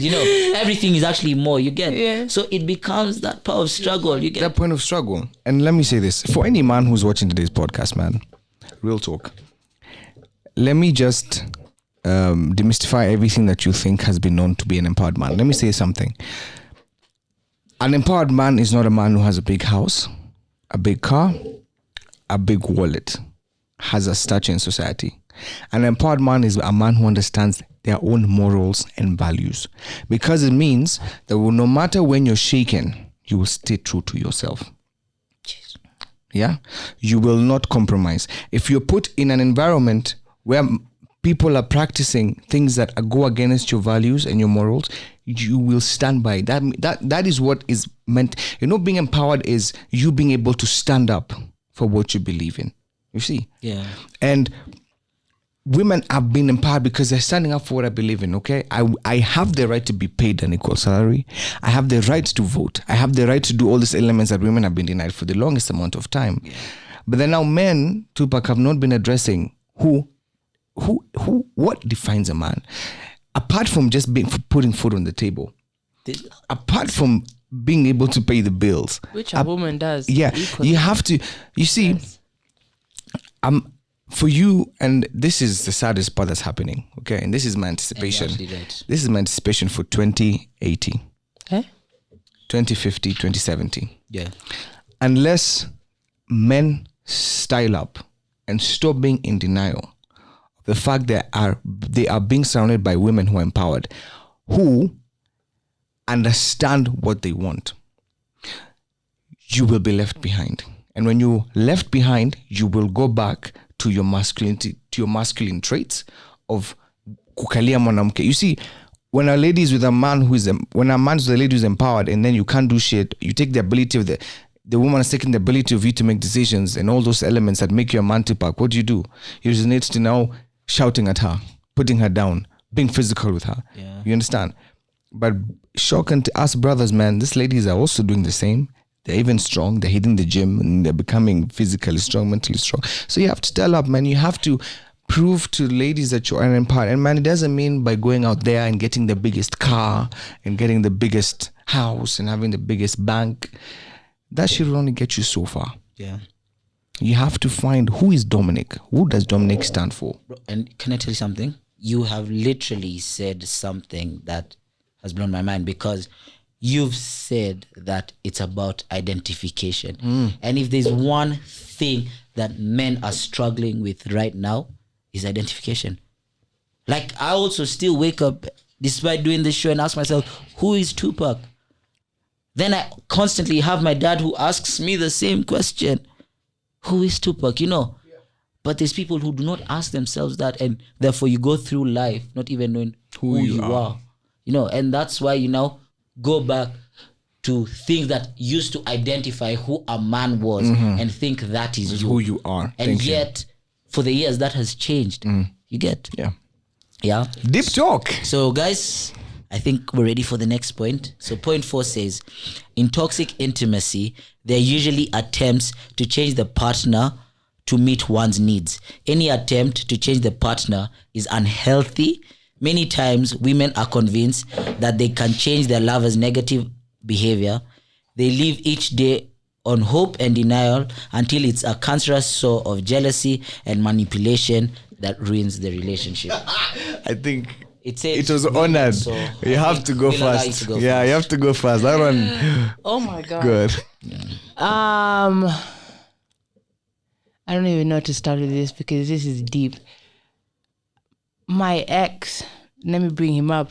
everything is actually more. You get. Yeah. So it becomes that power of struggle. You get. That point of struggle. And let me say this for any man who's watching today's podcast, man, real talk. Let me just demystify everything that you think has been known to be an empowered man. Let me say something. An empowered man is not a man who has a big house, a big car, a big wallet, has a stature in society. An empowered man is a man who understands their own morals and values, because it means that no matter when you're shaken, you will stay true to yourself. Yeah, you will not compromise. If you're put in an environment where people are practicing things that go against your values and your morals, you will stand by that is what is meant. Being empowered is you being able to stand up for what you believe in. You see? Yeah. And women have been empowered because they're standing up for what I believe in. Okay, I have the right to be paid an equal salary. I have the right to vote. I have the right to do all these elements that women have been denied for the longest amount of time. Yeah. But then now men, Tupac, have not been addressing what defines a man, apart from just putting food on the table, apart from being able to pay the bills, which a woman does. Yeah, equally. you have to. You see, for you, and this is the saddest part that's happening. Okay, and this is my anticipation. Right. This is my anticipation for 2080, 2050, 2070. Yeah. Unless men style up and stop being in denial of the fact that they are being surrounded by women who are empowered, who understand what they want, you will be left behind. And when you're left behind, you will go back to your masculinity, to your masculine traits of kukalia mwanamke. You see, when a lady is with a man when a man is with a lady who's empowered, and then you can't do shit, you take the ability of the woman has taken the ability of you to make decisions and all those elements that make you a man, Tupac. What do? You resonate to now shouting at her, putting her down, being physical with her. Yeah. You understand? But shocking to us brothers, man, these ladies are also doing the same. They're even strong. They're hitting the gym and they're becoming physically strong, mentally strong. So you have to style up, man. You have to prove to ladies that you're empowered. And man, it doesn't mean by going out there and getting the biggest car and getting the biggest house and having the biggest bank. That shit will only get you so far. Yeah. You have to find who is Dominic. Who does Dominic stand for? And can I tell you something? You have literally said something that has blown my mind, because you've said that it's about identification. And if there's one thing that men are struggling with right now, is identification. Like, I also still wake up despite doing this show and ask myself, who is Tupac? Then I constantly have my dad who asks me the same question. Who is Tupac? But there's people who do not ask themselves that, and therefore you go through life not even knowing who you are. And that's why you now go back to things that used to identify who a man was and think that is Who you are. And Thank you. yet, for the years, that has changed. You get? Yeah. Yeah. Deep talk. So, guys, I think we're ready for the next point. So, point 4 says, in toxic intimacy, there are usually attempts to change the partner to meet one's needs. Any attempt to change the partner is unhealthy. Many times, women are convinced that they can change their lover's negative behavior. They live each day on hope and denial until it's a cancerous sore of jealousy and manipulation that ruins the relationship. I think It says it was women, honored. so You I have think to go we'll allow you fast. to go Yeah, first. you have to go fast. That one, Oh my God. good. I don't even know how to start with this because this is deep. My ex, let me bring him up.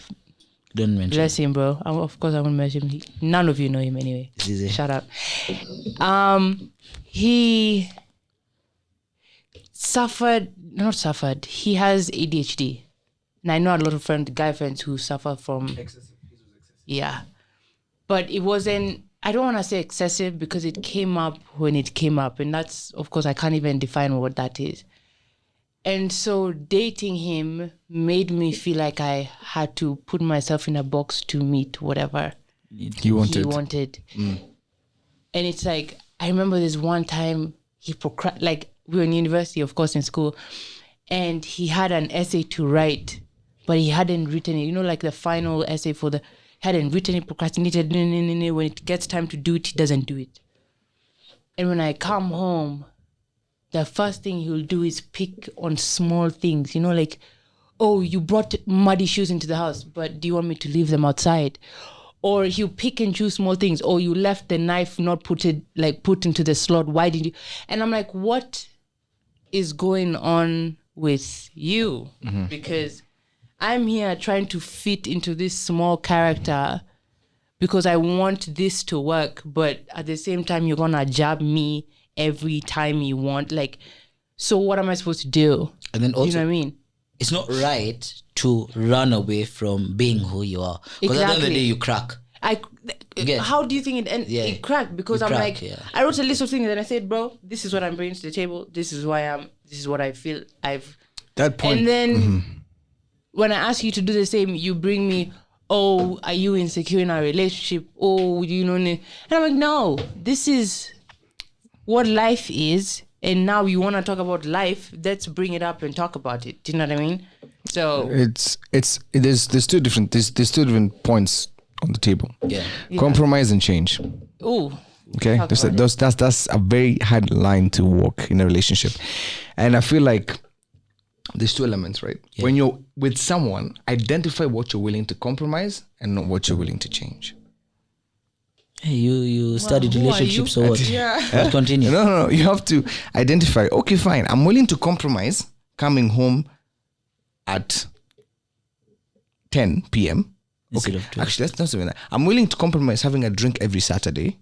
Don't mention. Bless him, bro. Of course, I won't mention him. None of you know him anyway. This is it. Shut up. He not suffered. He has ADHD. And I know a lot of guy friends who suffer from excessive. Yeah. But it wasn't, I don't want to say excessive because it came up when it came up. And that's, of course, I can't even define what that is. And so dating him made me feel like I had to put myself in a box to meet whatever He wanted. he wanted. And it's like, I remember this one time like we were in university, of course, in school, and he had an essay to write, but he hadn't written it. You know, like the final essay hadn't written it, procrastinated. When it gets time to do it, he doesn't do it. And when I come home, the first thing he'll do is pick on small things, you know, like, oh, you brought muddy shoes into the house, but do you want me to leave them outside? Or he'll pick and choose small things. Or you left the knife not put into the slot. Why did you? And I'm like, what is going on with you? Because I'm here trying to fit into this small character because I want this to work. But at the same time, you're going to jab me every time you want. Like, so what am I supposed to do? And then also, you know what I mean? it's not right to run away from being who you are. Because at the end of the day, you crack. Yeah. How do you think it cracked? Because I'm like, I wrote a list of things and I said, bro, this is what I'm bringing to the table. This is who I am. This is what I feel. That point. And then when I ask you to do the same, you bring me, oh, are you insecure in our relationship? Oh, you know, and I'm like, no, this is what life is. And now you want to talk about life, let's bring it up and talk about it. Do you know what I mean? So there's two different points on the table. Yeah. Compromise and change. ooh. Okay, that's a very hard line to walk in a relationship, and I feel like there's two elements, right? Yeah. When you're with someone, identify what you're willing to compromise and not what you're willing to change. Hey, you studied who are relationships you? or what? Yeah. But continue. No. You have to identify. Okay, fine. I'm willing to compromise coming home at 10 p.m. Instead Okay, of 12. actually, that's not even that. I'm willing to compromise having a drink every Saturday,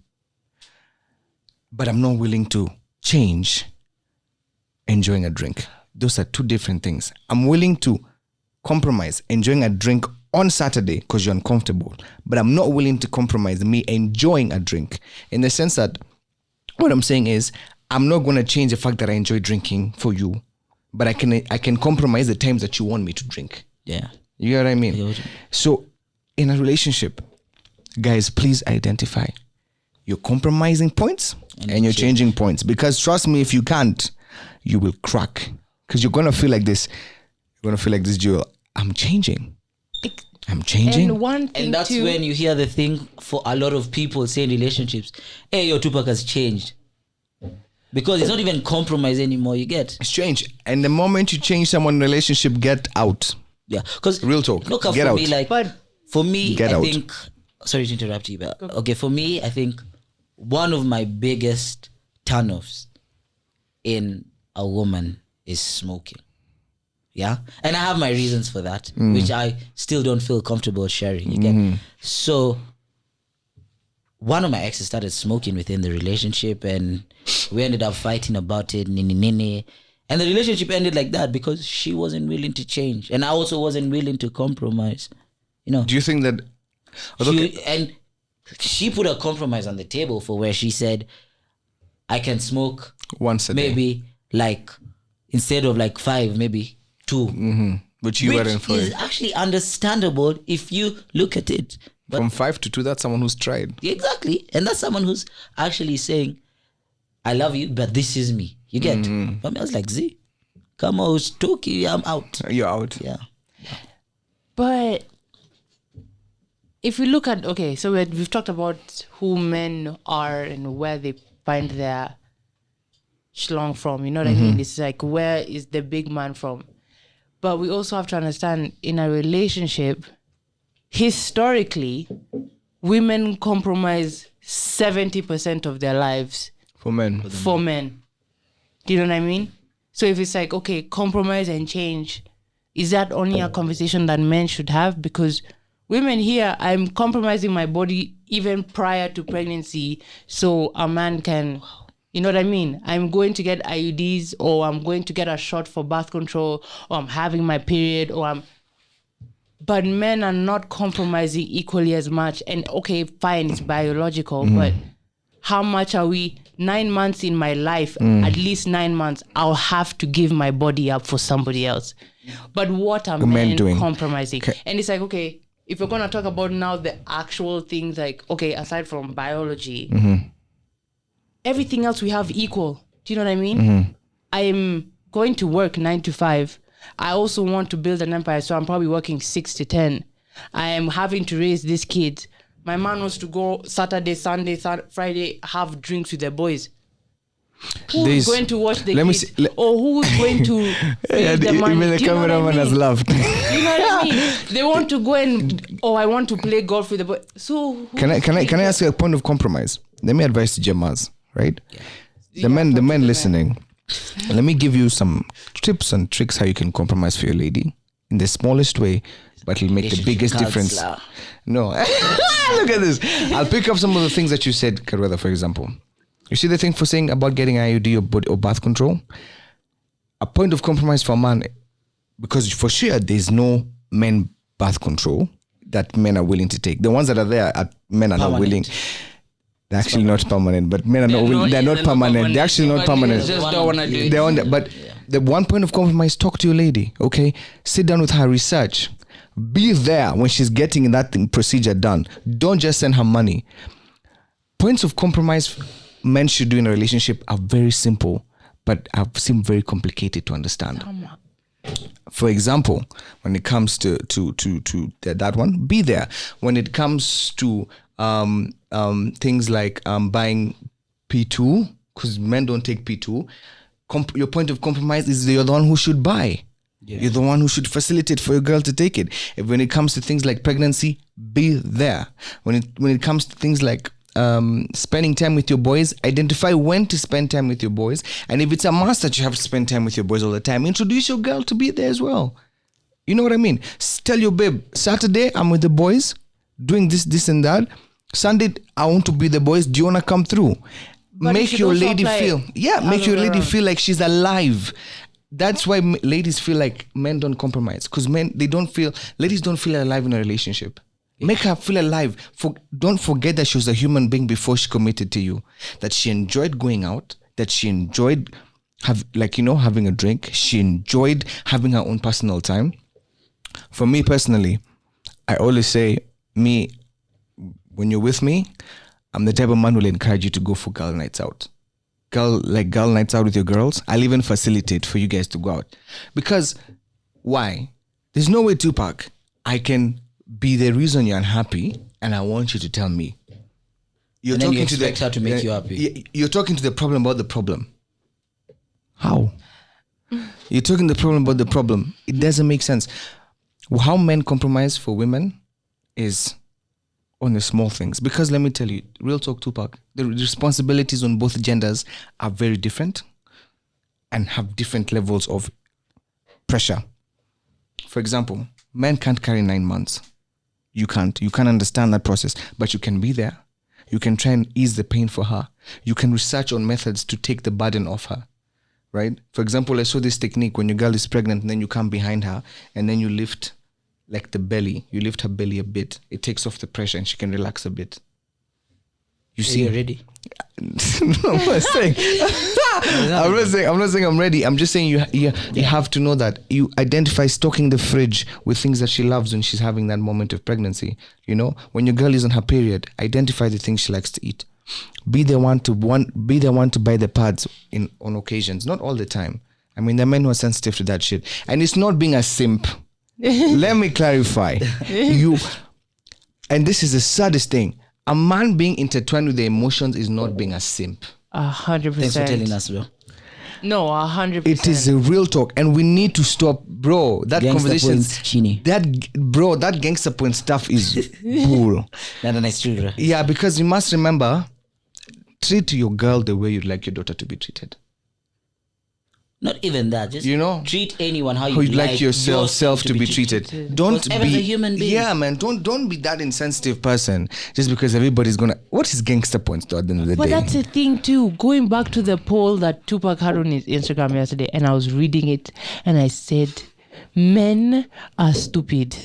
but I'm not willing to change enjoying a drink. Those are two different things. I'm willing to compromise enjoying a drink on Saturday because you're uncomfortable, but I'm not willing to compromise me enjoying a drink, in the sense that what I'm saying is I'm not going to change the fact that I enjoy drinking for you, but I can compromise the times that you want me to drink. Yeah. You get what I mean? Yeah. So in a relationship, guys, please identify your compromising points and your changing points, because trust me, if you can't, you will crack, because you're going to feel like this. You're going to feel like this, Joel. I'm changing. I'm changing. And one thing And that's too, when you hear the thing for a lot of people say in relationships, hey, your Tupac has changed. Because it's not even compromise anymore, you get? It's change. And the moment you change someone in a relationship, get out. Yeah. Because Real talk. Look, Get for out. me, like, but for me, Get I out. think, sorry to interrupt you, but okay, for me, I think one of my biggest turn-offs in a woman is smoking. Yeah. And I have my reasons for that, which I still don't feel comfortable sharing. You get? So one of my exes started smoking within the relationship, and we ended up fighting about it, nini. And the relationship ended like that because she wasn't willing to change. And I also wasn't willing to compromise. You know. Do you think that... And she put a compromise on the table for where she said, I can smoke once a day. maybe like instead of like 5, maybe 2. But you weren't for is it. actually understandable if you look at it. But From 5 to 2, that's someone who's tried. exactly. And that's someone who's actually saying, I love you, but this is me. You get? For me, I was like, Z, come on, Stoky, I'm out. You're out. Yeah. But if we look at, okay, so we've talked about who men are and where they find their schlong from, you know what I mean? It's like, where is the big man from? But we also have to understand, in a relationship, historically, women compromise 70% of their lives For men. for men. Do you know what I mean? So if it's like, okay, compromise and change, is that only a conversation that men should have? Because women here, I'm compromising my body even prior to pregnancy so a man can, you know what I mean? I'm going to get IUDs, or I'm going to get a shot for birth control, or I'm having my period, but men are not compromising equally as much. And okay, fine, it's biological, but how much are we? 9 months in my life, at least 9 months, I'll have to give my body up for somebody else. But what are men doing? compromising? And it's like, okay, if we're going to talk about now the actual things, like, okay, aside from biology, everything else we have equal. Do you know what I mean? I'm going to work 9 to 5. I also want to build an empire, so I'm probably working 6 to 10. I am having to raise these kids. My man wants to go Saturday, Sunday, Friday, have drinks with the boys. Who's going to watch the kids? Or who's going to pay the money? Even the Do you know what I cameraman has mean? laughed. You know what I mean? They want to go and, I want to play golf with the boys. So Can I ask you a point of compromise? Let me advise to Jamas, right? The men listening. Let me give you some tips and tricks how you can compromise for your lady in the smallest way, but it'll make the biggest difference. Counselor. No. Look at this. I'll pick up some of the things that you said, Karwitha, for example. You see the thing for saying about getting IUD or birth control? A point of compromise for a man, because for sure there's no men birth control that men are willing to take. The ones that are there, men are not willing. They're actually not permanent, but men are not willing. They're not permanent. They're actually not permanent. just don't want to do it. They're on that. But the one point of compromise, talk to your lady, okay? Sit down with her, research. Be there when she's getting that procedure done. Don't just send her money. Points of compromise men should do in a relationship are very simple, but seem very complicated to understand. For example, when it comes to that one, be there. When it comes to things like buying P2, because men don't take P2, your point of compromise is you're the one who should buy. Yeah. You're the one who should facilitate for your girl to take it. When it comes to things like pregnancy, be there. When it comes to things like spending time with your boys, identify when to spend time with your boys. And if it's a must that you have to spend time with your boys all the time, introduce your girl to be there as well. You know what I mean? Tell your babe, Saturday I'm with the boys doing this and that. Sunday I want to be the boys. Do you want to come through? But make your lady feel like she's alive. That's why ladies feel like men don't compromise, because ladies don't feel alive in a relationship. Make her feel alive. Don't forget that she was a human being before she committed to you. That she enjoyed going out. That she enjoyed having a drink. She enjoyed having her own personal time. For me personally, I always say, when you're with me, I'm the type of man who will encourage you to go for girl nights out. Girl nights out with your girls. I'll even facilitate for you guys to go out. Because why? There's no way, Tupac, I can be the reason you're unhappy, and I want you to tell me. And then you expect her to make you happy. You're talking to the problem about the problem. How? You're talking the problem about the problem. It doesn't make sense. How men compromise for women is on the small things. Because let me tell you, real talk, Tupac, the responsibilities on both genders are very different and have different levels of pressure. For example, men can't carry 9 months. You can't understand that process, but you can be there. You can try and ease the pain for her. You can research on methods to take the burden off her, right? For example, I saw this technique when your girl is pregnant and then you come behind her and then you lift like the belly. You lift her belly a bit. It takes off the pressure and she can relax a bit. You see, You're ready. no, I'm not saying. I'm not saying I'm ready. I'm just saying you have to know that you identify stocking the fridge with things that she loves when she's having that moment of pregnancy. You know, when your girl is on her period, identify the things she likes to eat. Be the one to buy the pads on occasions, not all the time. I mean, there are men who are sensitive to that shit, and it's not being a simp. Let me clarify. And this is the saddest thing. A man being intertwined with the emotions is not being a simp. 100%. Thanks for telling us, bro. No, 100%. It is a real talk, and we need to stop, bro. That Gangster conversation, points, Chini. that gangster point stuff is bull. Not a nice true, bro. Yeah, because you must remember, treat your girl the way you'd like your daughter to be treated. Not even that. Just treat anyone how You'd you'd like yourself to be treated. Don't Because everyone's be a human being. Yeah, man. Don't be that insensitive person just because everybody's gonna. What is gangster points though, at the end of the But day? that's the thing too. Going back to the poll that Tupac had on his Instagram yesterday, and I was reading it, and I said, "Men are stupid."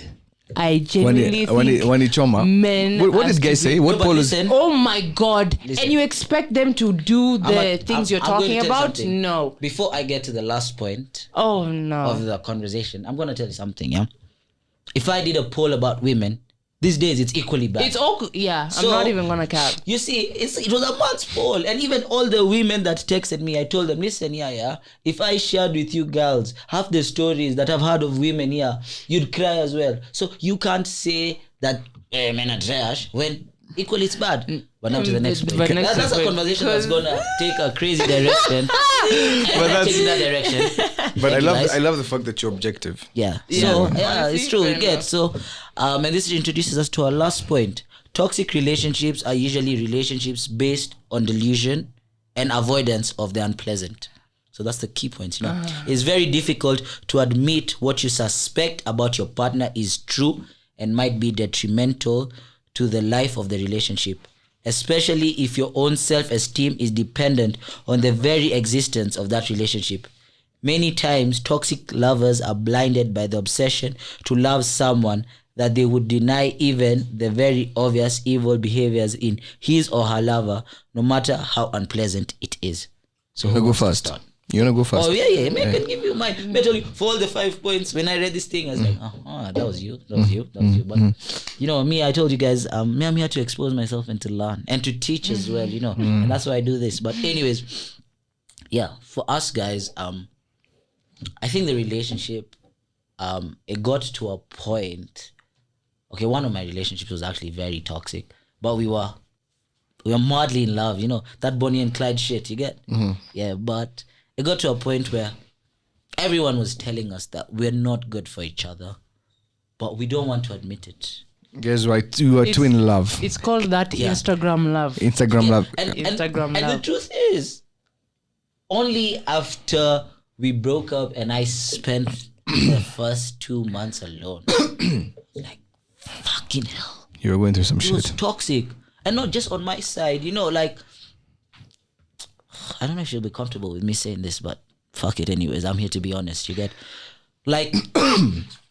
I genuinely think when he choma. men. What are did guys say? stupid. What poll is? listen. Oh my God! Listen. And you expect them to do the things you're I'm going to talking tell you about? something. No. Before I get to the last point Oh no. of the conversation, I'm going to tell you something, yeah? If I did a poll about women, these days it's equally bad. It's all. Yeah. So, I'm not even gonna cap. You see, it was a man's poll. And even all the women that texted me, I told them, listen, yeah, if I shared with you girls half the stories that I've heard of women here, you'd cry as well. So you can't say that men are trash when equally it's bad. But now to the next point. That's a conversation that's going to take a crazy direction. But that's taking that direction. But I love the fact that you're objective. Yeah. So Honestly, it's true. fair We get enough. so, and this introduces us to our last point. Toxic relationships are usually relationships based on delusion and avoidance of the unpleasant. So that's the key point. It's very difficult to admit what you suspect about your partner is true and might be detrimental to the life of the relationship, especially if your own self-esteem is dependent on the very existence of that relationship. Many times, toxic lovers are blinded by the obsession to love someone that they would deny even the very obvious evil behaviors in his or her lover, no matter how unpleasant it is. So who go first? You wanna go first? Oh yeah. I can give you mine. I tell you, for all the 5 points, when I read this thing, I was like, that was you. But me, I told you guys, I'm here to expose myself and to learn and to teach as well. And that's why I do this. But anyways, yeah, for us guys, I think the relationship, it got to a point. Okay, one of my relationships was actually very toxic, but we were madly in love. That Bonnie and Clyde shit. You get? Yeah, but it got to a point where everyone was telling us that we're not good for each other, but we don't want to admit it. Guess what? You are twin love. It's called that Instagram love. Instagram love. Instagram and love. the truth is, only after we broke up and I spent the first 2 months alone, like, fucking hell. You were going through some It was shit. toxic. And not just on my side, like, I don't know if she'll be comfortable with me saying this, but fuck it anyways. I'm here to be honest. You get? Like,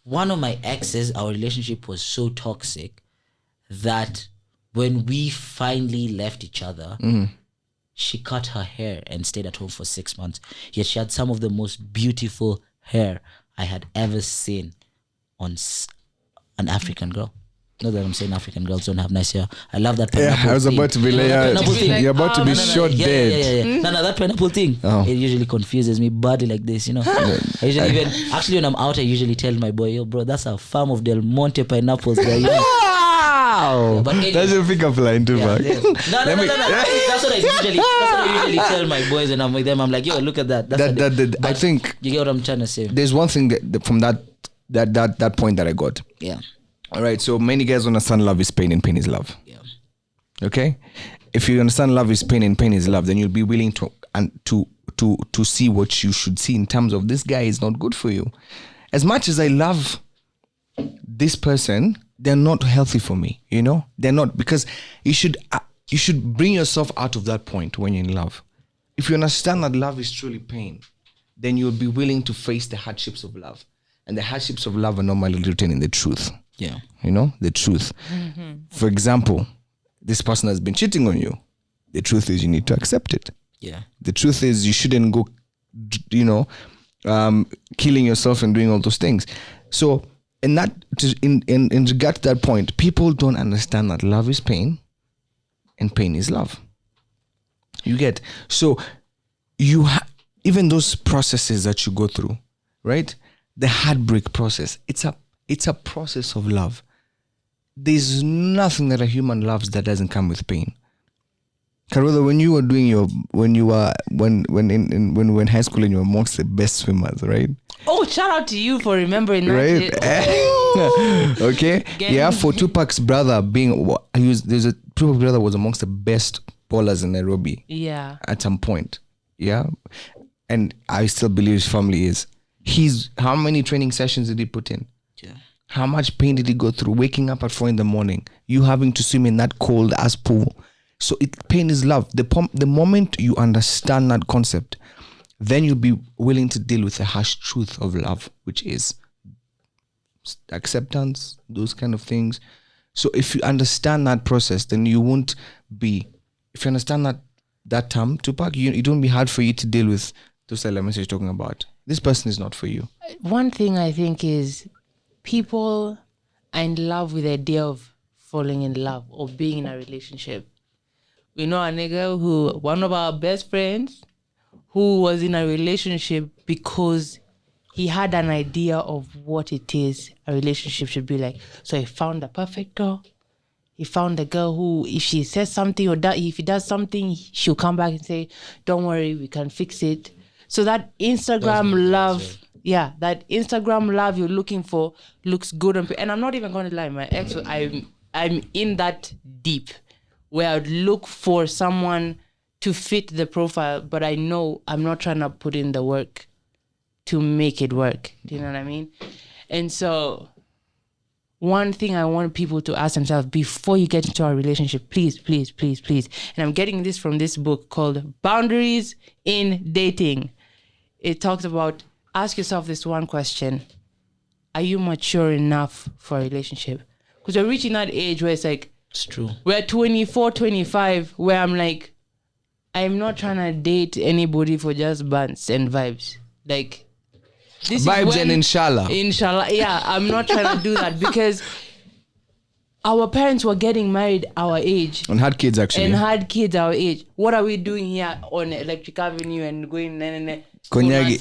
one of my exes, our relationship was so toxic that when we finally left each other, she cut her hair and stayed at home for 6 months. Yet she had some of the most beautiful hair I had ever seen on an African girl. Not that I'm saying African girls don't have nice hair. I love that pineapple Yeah, I was thing. about to be that pineapple thing. you're about to be shot dead. Yeah. No, that pineapple thing. Oh. It usually confuses me badly like this, I usually actually when I'm out, I usually tell my boy, yo, bro, that's a farm of Del Monte pineapples there. Wow! But anyway, That's your pickup line too, man. No. That's what I usually tell my boys when I'm with them. I'm like, yo, look at that. I think You get what I'm trying to say? there's one thing that from that point that I got. Yeah. All right, so many guys understand love is pain and pain is love. Yeah. Okay, if you understand love is pain and pain is love, then you'll be willing to see what you should see in terms of this guy is not good for you. As much as I love this person, they're not healthy for me. They're not, because you should bring yourself out of that point when you're in love. If you understand that love is truly pain, then you'll be willing to face the hardships of love, and the hardships of love are normally written in the truth. Yeah. The truth. For example, this person has been cheating on you. The truth is you need to accept it. Yeah. The truth is you shouldn't go, killing yourself and doing all those things. So in regard to that point, people don't understand that love is pain and pain is love. You get? So even those processes that you go through, right? The heartbreak process, it's a process of love. There's nothing that a human loves that doesn't come with pain. Karwitha, when you were doing when you were in high school and you were amongst the best swimmers, right? Oh, shout out to you for remembering that. Right? Okay. Yeah, for Tupac's brother there's a Tupac's brother was amongst the best bowlers in Nairobi. Yeah. At some point. Yeah. And I still believe his family is. How many training sessions did he put in? Yeah. How much pain did he go through? Waking up at 4 a.m, you having to swim in that cold ass pool. So pain is love. The moment you understand that concept, then you'll be willing to deal with the harsh truth of love, which is acceptance, those kind of things. So if you understand that process, then you won't be. If you understand that term, Tupac, it won't be hard for you to deal with those elements you're talking about. This person is not for you. One thing I think is people are in love with the idea of falling in love or being in a relationship. We know a nigga one of our best friends, who was in a relationship because he had an idea of what it is a relationship should be like. So he found the perfect girl. He found a girl who, if she says something or if he does something, she'll come back and say, don't worry, we can fix it. So that Instagram love, that Instagram love you're looking for looks good. And I'm not even going to lie, my ex, I'm in that deep where I'd look for someone to fit the profile, but I know I'm not trying to put in the work to make it work. Do you know what I mean? And so one thing I want people to ask themselves before you get into a relationship, please, please, please, please. And I'm getting this from this book called Boundaries in Dating. It talks about, ask yourself this one question. Are you mature enough for a relationship? Because we're reaching that age where it's like, it's true. We're 24, 25, where I'm like, I'm not trying to date anybody for just buns and vibes. Like, this vibes is when, and inshallah. Inshallah, yeah, I'm not trying to do that because our parents were getting married our age. And had kids, actually. And had kids our age. What are we doing here on Electric Avenue and going... Konyagi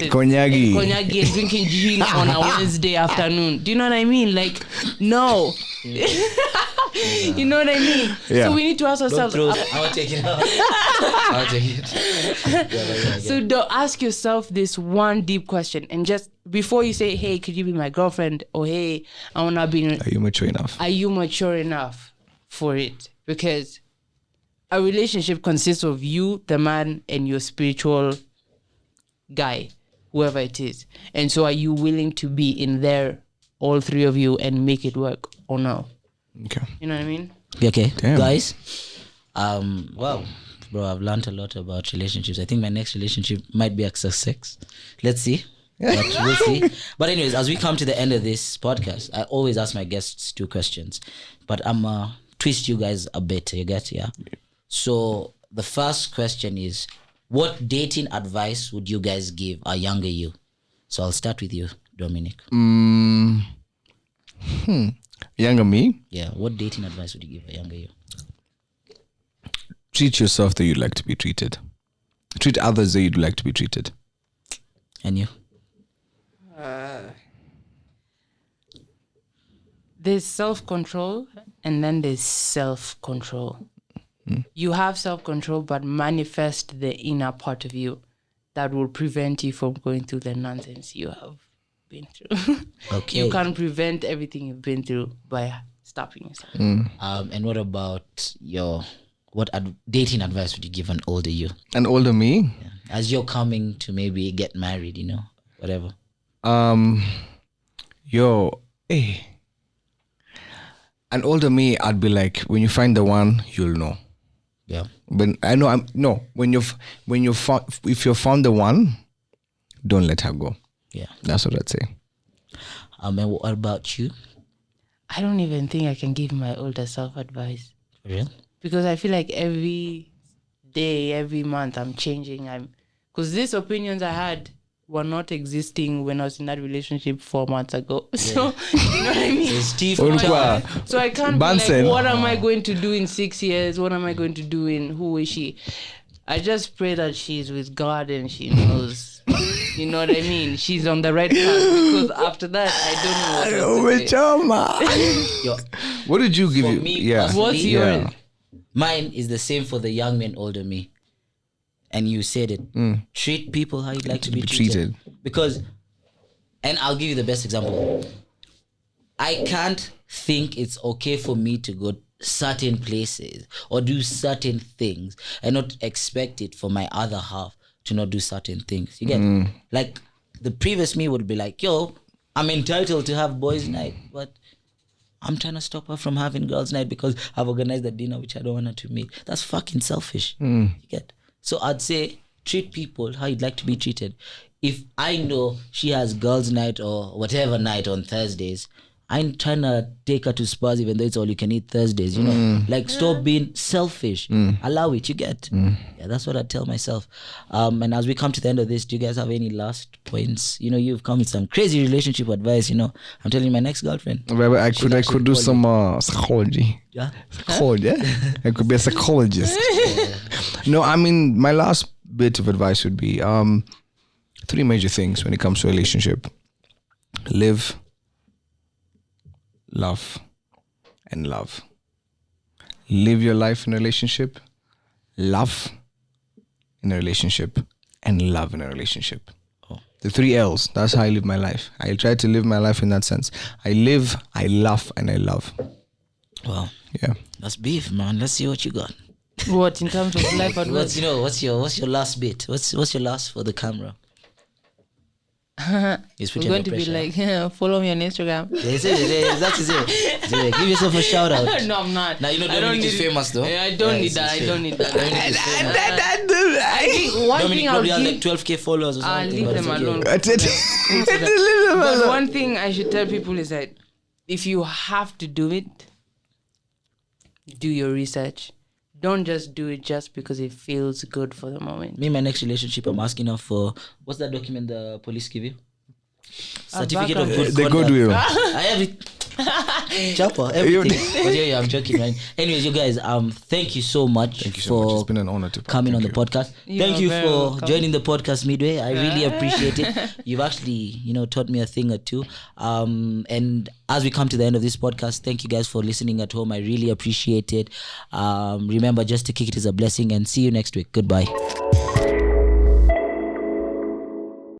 and drinking gin on a Wednesday afternoon? Do you know what I mean? Like, no. You know what I mean? Yeah. So we need to ask ourselves. I'll take it out. I'll take it. So don't ask yourself this one deep question, and just before you say, "Hey, could you be my girlfriend?" or "Hey, I wanna be." Are you mature enough? Are you mature enough for it? Because a relationship consists of you, the man, and your spiritual guy, whoever it is. And so, are you willing to be in there, all three of you, and make it work, or no? Okay. You know what I mean? Okay, Damn. guys. Wow, bro, I've learned a lot about relationships. I think my next relationship might be access sex. Let's see. But we'll see. But anyways, as we come to the end of this podcast, I always ask my guests 2 questions. But I'm twist you guys a bit, you get, yeah? So the first question is, what dating advice would you guys give a younger you? So I'll start with you, Dominic. Younger me? Yeah, what dating advice would you give a younger you? Treat yourself the way you'd like to be treated. Treat others the way you'd like to be treated. And you? There's self-control and then there's self-control. You have self-control, but manifest the inner part of you that will prevent you from going through the nonsense you have been through. Okay. You can't prevent everything you've been through by stopping yourself. And what about dating advice would you give an older you? An older me? Yeah. As you're coming to maybe get married, whatever. Hey. An older me, I'd be like, when you find the one, you'll know. Yeah. When I know if you're found the one, don't let her go. Yeah. That's what I'd say. And what about you? I don't even think I can give my older self advice. For real? Because I feel like every day, every month, I'm changing. Because these opinions I had were not existing when I was in that relationship 4 months ago. So, you know what I mean? So I can't be like, what am I going to do in 6 years? What am I going to do in who is she? I just pray that she's with God and she knows. You know what I mean? She's on the right path, because after that, I don't know what else to Yo, What did you give for you? me Yeah. personally, What's yours? Mine is the same for the young men older me. And you said it. Treat people how you'd like to be treated. Because, and I'll give you the best example. I can't think it's okay for me to go certain places or do certain things and not expect it for my other half to not do certain things. You get like the previous me would be like, yo, I'm entitled to have boys' night, but I'm trying to stop her from having girls' night because I've organized a dinner which I don't want her to meet. That's fucking selfish. You get? So I'd say treat people how you'd like to be treated. If I know she has girls' night or whatever night on Thursdays, I'm trying to take her to spas even though it's all you can eat Thursdays, you know? Like, stop being selfish. Allow it, you get? Yeah, that's what I tell myself. And as we come to the end of this, do you guys have any last points? You know, you've come with some crazy relationship advice, you know? I'm telling you, my next girlfriend. I could do some psychology. Yeah? Psychology, yeah? I could be a psychologist. No, I mean, my last bit of advice would be 3 major things when it comes to a relationship. Live, love, and love. Live your life in a relationship, love in a relationship, and love in a relationship. The 3 L's. That's how I live my life. I try to live my life in that sense. I live, I laugh, and I love. Wow. Yeah. That's beef, man. Let's see what you got. What in terms of life advice? What's your last bit? What's your last for the camera? I'm going to be like, follow me on Instagram. Give yourself a shout out. No, I'm not. Now you know I don't Dominic need is famous though. Yeah, I don't need that. I don't need that. Dominic is famous. I think one Dominic thing I'll probably has give. like 12k followers or I'll something. leave but them it's okay. alone. But one thing I should tell people is that if you have to do it, do your research. Don't just do it just because it feels good for the moment. Me, my next relationship, I'm asking her for, what's that document the police give you? Certificate of good The conduct. goodwill. I have it. Chopper, everything. But yeah, I'm joking, right? Anyways, you guys, thank you so much for It's been an honor to coming on the podcast. Thank you very for welcome. joining the podcast midway. I really appreciate it. You've actually, taught me a thing or two. And as we come to the end of this podcast, thank you guys for listening at home. I really appreciate it. Remember, just to kick it is a blessing, and see you next week. Goodbye.